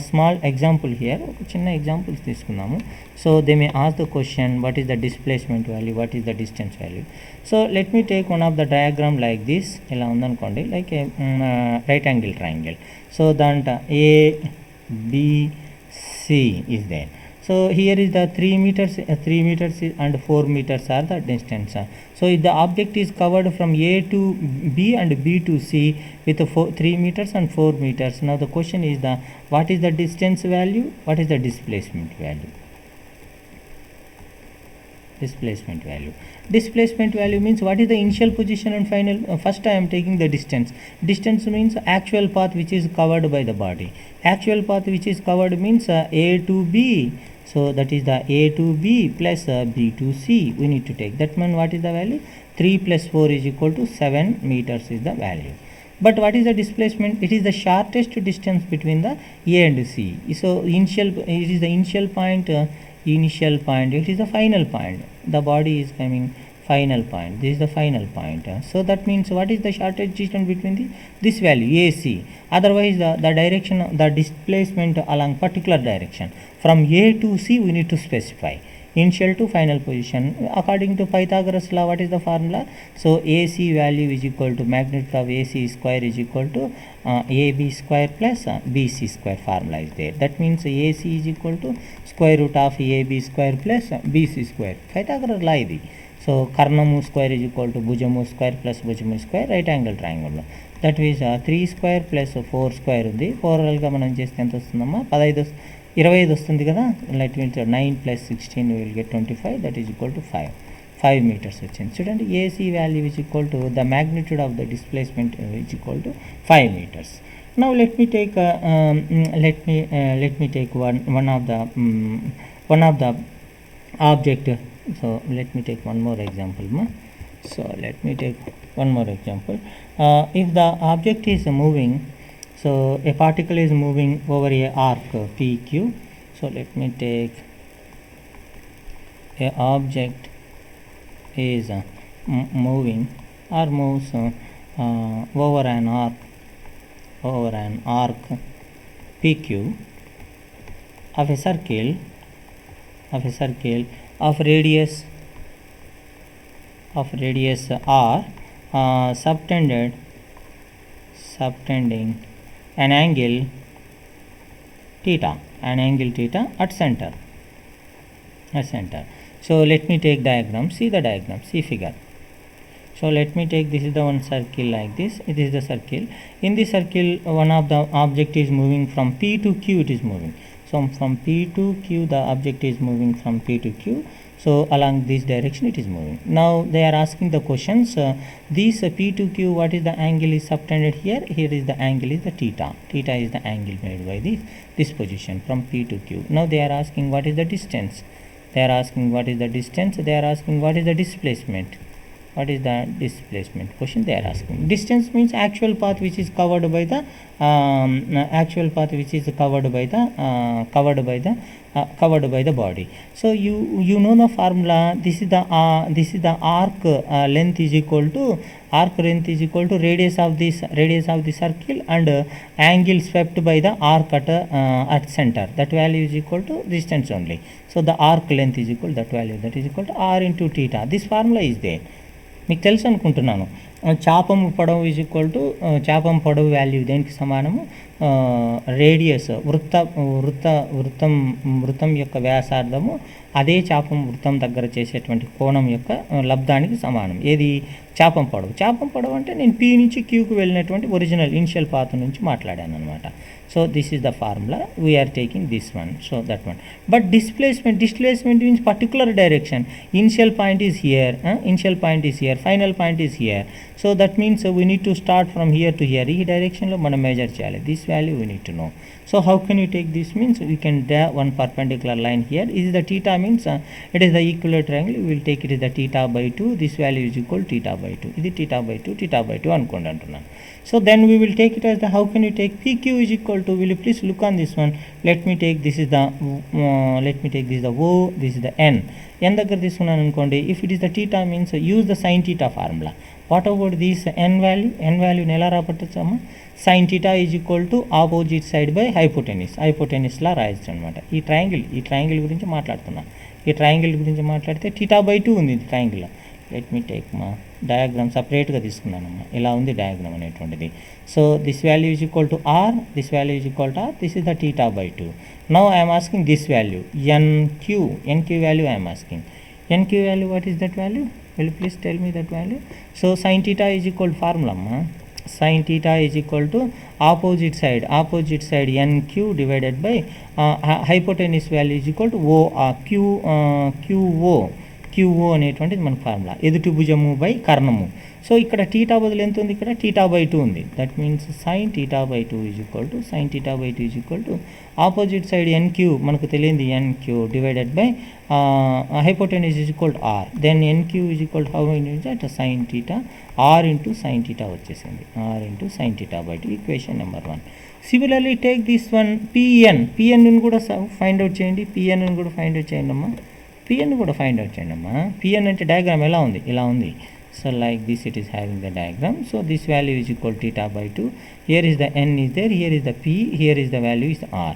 small example here. ఒక చిన్న ఎగ్జాంపుల్స్ తీసుకున్నాము. So they may ask the question what is the displacement value, what is the distance value. So let me take one of the diagram like this. ఇలా ఉందనుకోండి, like right angle triangle. So దాంట్లో ABC is there. So here is the 3 meters and 4 meters are the distance. So if the object is covered from A to B and B to C with 3 meters and 4 meters. Now the question is what is the distance value, what is the displacement value. Displacement value means what is the initial position and final. First I am taking the distance means actual path which is covered by the body. Actual path which is covered means A to B. So that is the A to B plus B to C we need to take. That means what is the value? 3 plus 4 is equal to 7 meters is the value. But what is the displacement? It is the shortest distance between the A and C. So it is the initial point, it is the final point. The body is coming final point. This is the final point. So that means what is the shortest distance between this value AC. Otherwise the direction, the displacement along particular direction from A to C we need to specify initial to final position. According to Pythagoras law, what is the formula? So AC value is equal to magnitude of AC square is equal to AB square plus BC square. Formula is there. That means AC is equal to square root of AB square plus BC square. Pythagoras law idi. So karnamu square is equal to bhujamu square plus bhujamu square, right angle triangle. That is 3 square plus 4 square ఉంది. ఓవరాల్గా మనం చేస్తే ఎంత వస్తుందమ్మా 25 వస్తుంది కదా. Let me 9 plus 16 will get 25, that is equal to 5 meters వచ్చింది. చూడండి AC value is equal to the magnitude of the displacement is equal to 5 meters. Now let me take one of the object. So let me take one more example. So let me take one more example. If the object is moving, so a particle is moving over a arc PQ. So let me take a object is moving or moves over an arc PQ of a circle of radius R, subtending an angle theta at center. So let me take diagram. See the diagram, see figure. So let me take, this is the one circle like this. It is the circle. In this circle, one of the object is moving from P to Q. It is moving. So from P to Q, the object is moving from P to Q. So along this direction it is moving. Now they are asking the questions. This P to Q, what is the angle is subtended here? Here is the angle is the theta. Theta is the angle made by this position from P to Q. Now they are asking what is the distance. They are asking what is the distance. They are asking what is the displacement. What is the displacement question they are asking. Distance means actual path which is covered by the covered by the body. So you know the formula. This is the arc length is equal to radius of the circle and angle swept by the arc at center. That value is equal to distance only. So the arc length is equal, that value, that is equal to r into theta. This formula is there. మీకు తెలుసు అనుకుంటున్నాను. చాపము పొడవు is equal to చాపం పొడవు value దేనికి సమానము, radius వృత్తం యొక్క వ్యాసార్థము అదే చాపం వృత్తం దగ్గర చేసేటువంటి కోణం యొక్క లబ్ధానికి సమానం. ఏది చాపం పొడవు అంటే నేను P నుంచి Qకు వెళ్ళినటువంటి ఒరిజినల్ ఇనిషియల్ పాత్ నుంచి మాట్లాడాను అనమాట. So this is the formula, we are taking this one, so that one. But displacement means particular direction. Initial point is here, final point is here. So that means we need to start from here to here. Ee direction lo manam measure cheyali. This value we need to know. So how can you take this? Means we can draw one perpendicular line here. Is the theta means it is the equilateral triangle. We will take it as the theta by 2. This value is equal to theta by 2. Idi theta by 2 anukondi antunna. So then we will take it as the, how can you take PQ is equal to, will you please look on this one. Let me take this is the O, this is the N దగ్గర తీసుకున్నాను అనుకోండి. If it is the theta means use the sin theta formula. What about this n value ఎలా రాబట్టొచ్చమ్మా, sin theta is equal to opposite side by hypotenuse లా రాయొచ్చు అనమాట. ఈ triangle గురించి మాట్లాడుతున్నా. ఈ ట్రయాంగిల్ గురించి మాట్లాడితే theta by 2 ఉంది ట్రయాంగిల్. లెట్ మీ టేక్ మా డయాగ్రామ్ సపరేట్గా తీసుకున్నానమ్మా. ఇలా ఉంది డయాగ్రామ్ అనేటువంటిది. So this value is equal to r, this value is equal to r, this is the theta by 2. Now I am asking this value nq value I am asking. nq value, what is that value? Will you please tell me that value? So sin theta is equal to formula amma. Sin theta is equal to opposite side nq divided by hypotenuse value is equal to o QO అనేటువంటిది మన formula. ఎదుటి భుజము by కర్ణము. సో ఇక్కడ theta బదులు ఎంత ఉంది, ఇక్కడ టీటా బై 2 ఉంది. That means sine theta by 2 is equal to opposite side NQ మనకు తెలియంది NQ divided by hypotenuse is equal to R. Then NQ is equal to how many that sine theta, R into sine theta వచ్చేసింది. R into sine theta by 2, equation number 1. Similarly take this one PN కూడా find out చేయండి. PN కూడా find out చేయండి అమ్మా. PN కూడా find out చేయండి అమ్మా. PN అంటే డయాగ్రామ్ ఎలా ఉంది, ఇలా ఉంది. So like this it is having the diagram. So this value is equal to theta by 2. Here is the n is there, here is the p, here is the value is the r.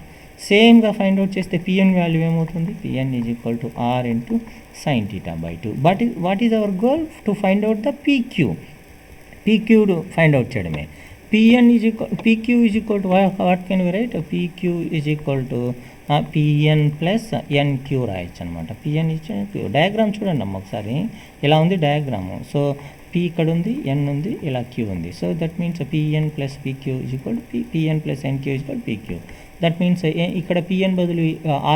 Same గా find out చేస్తే PN value ఏమవుతుంది, PN is equal to r into sin theta by 2. But what is our goal? To find out the PQ find out చేయడమే. PQ is equal to what can we write? PQ is equal to PN plus NQ రాయొచ్చు అనమాట. PN ఇచ్చిన diagram చూడండి అమ్మ ఒకసారి, ఇలా ఉంది diagram. So p ఇక్కడ ఉంది, n ఉంది, ఇలా q ఉంది. So that means pn plus pq is equal to pn plus nq is equal pq. That means ఇక్కడ pn బదులు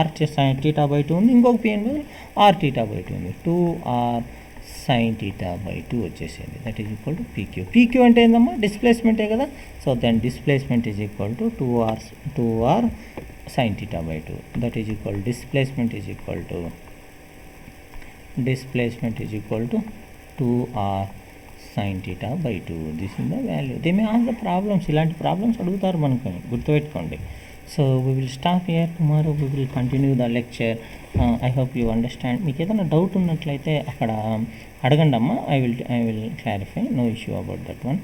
r θ బై 2 ఉంది, ఇంకొక pn బదులు r θ బై 2 ఉంది. 2r sin θ బై 2 వచ్చేసింది. That is equal to pq. pq అంటే ఏందమ్మా, డిస్ప్లేస్మెంటే కదా. So then displacement is equal to 2r sin θ by 2. That is equal displacement is equal to 2r sin θ by 2. This is the value. They may ask the problems. ఇలాంటి problems అడుగుతారు మనకు, గుర్తుపెట్టుకోండి. So we will stop here. Tomorrow we will continue the lecture. I hope you understand. మీకు ఏదైనా doubt ఉన్నట్లయితే అక్కడ అడగండి అమ్మా. I will clarify. No issue about that one.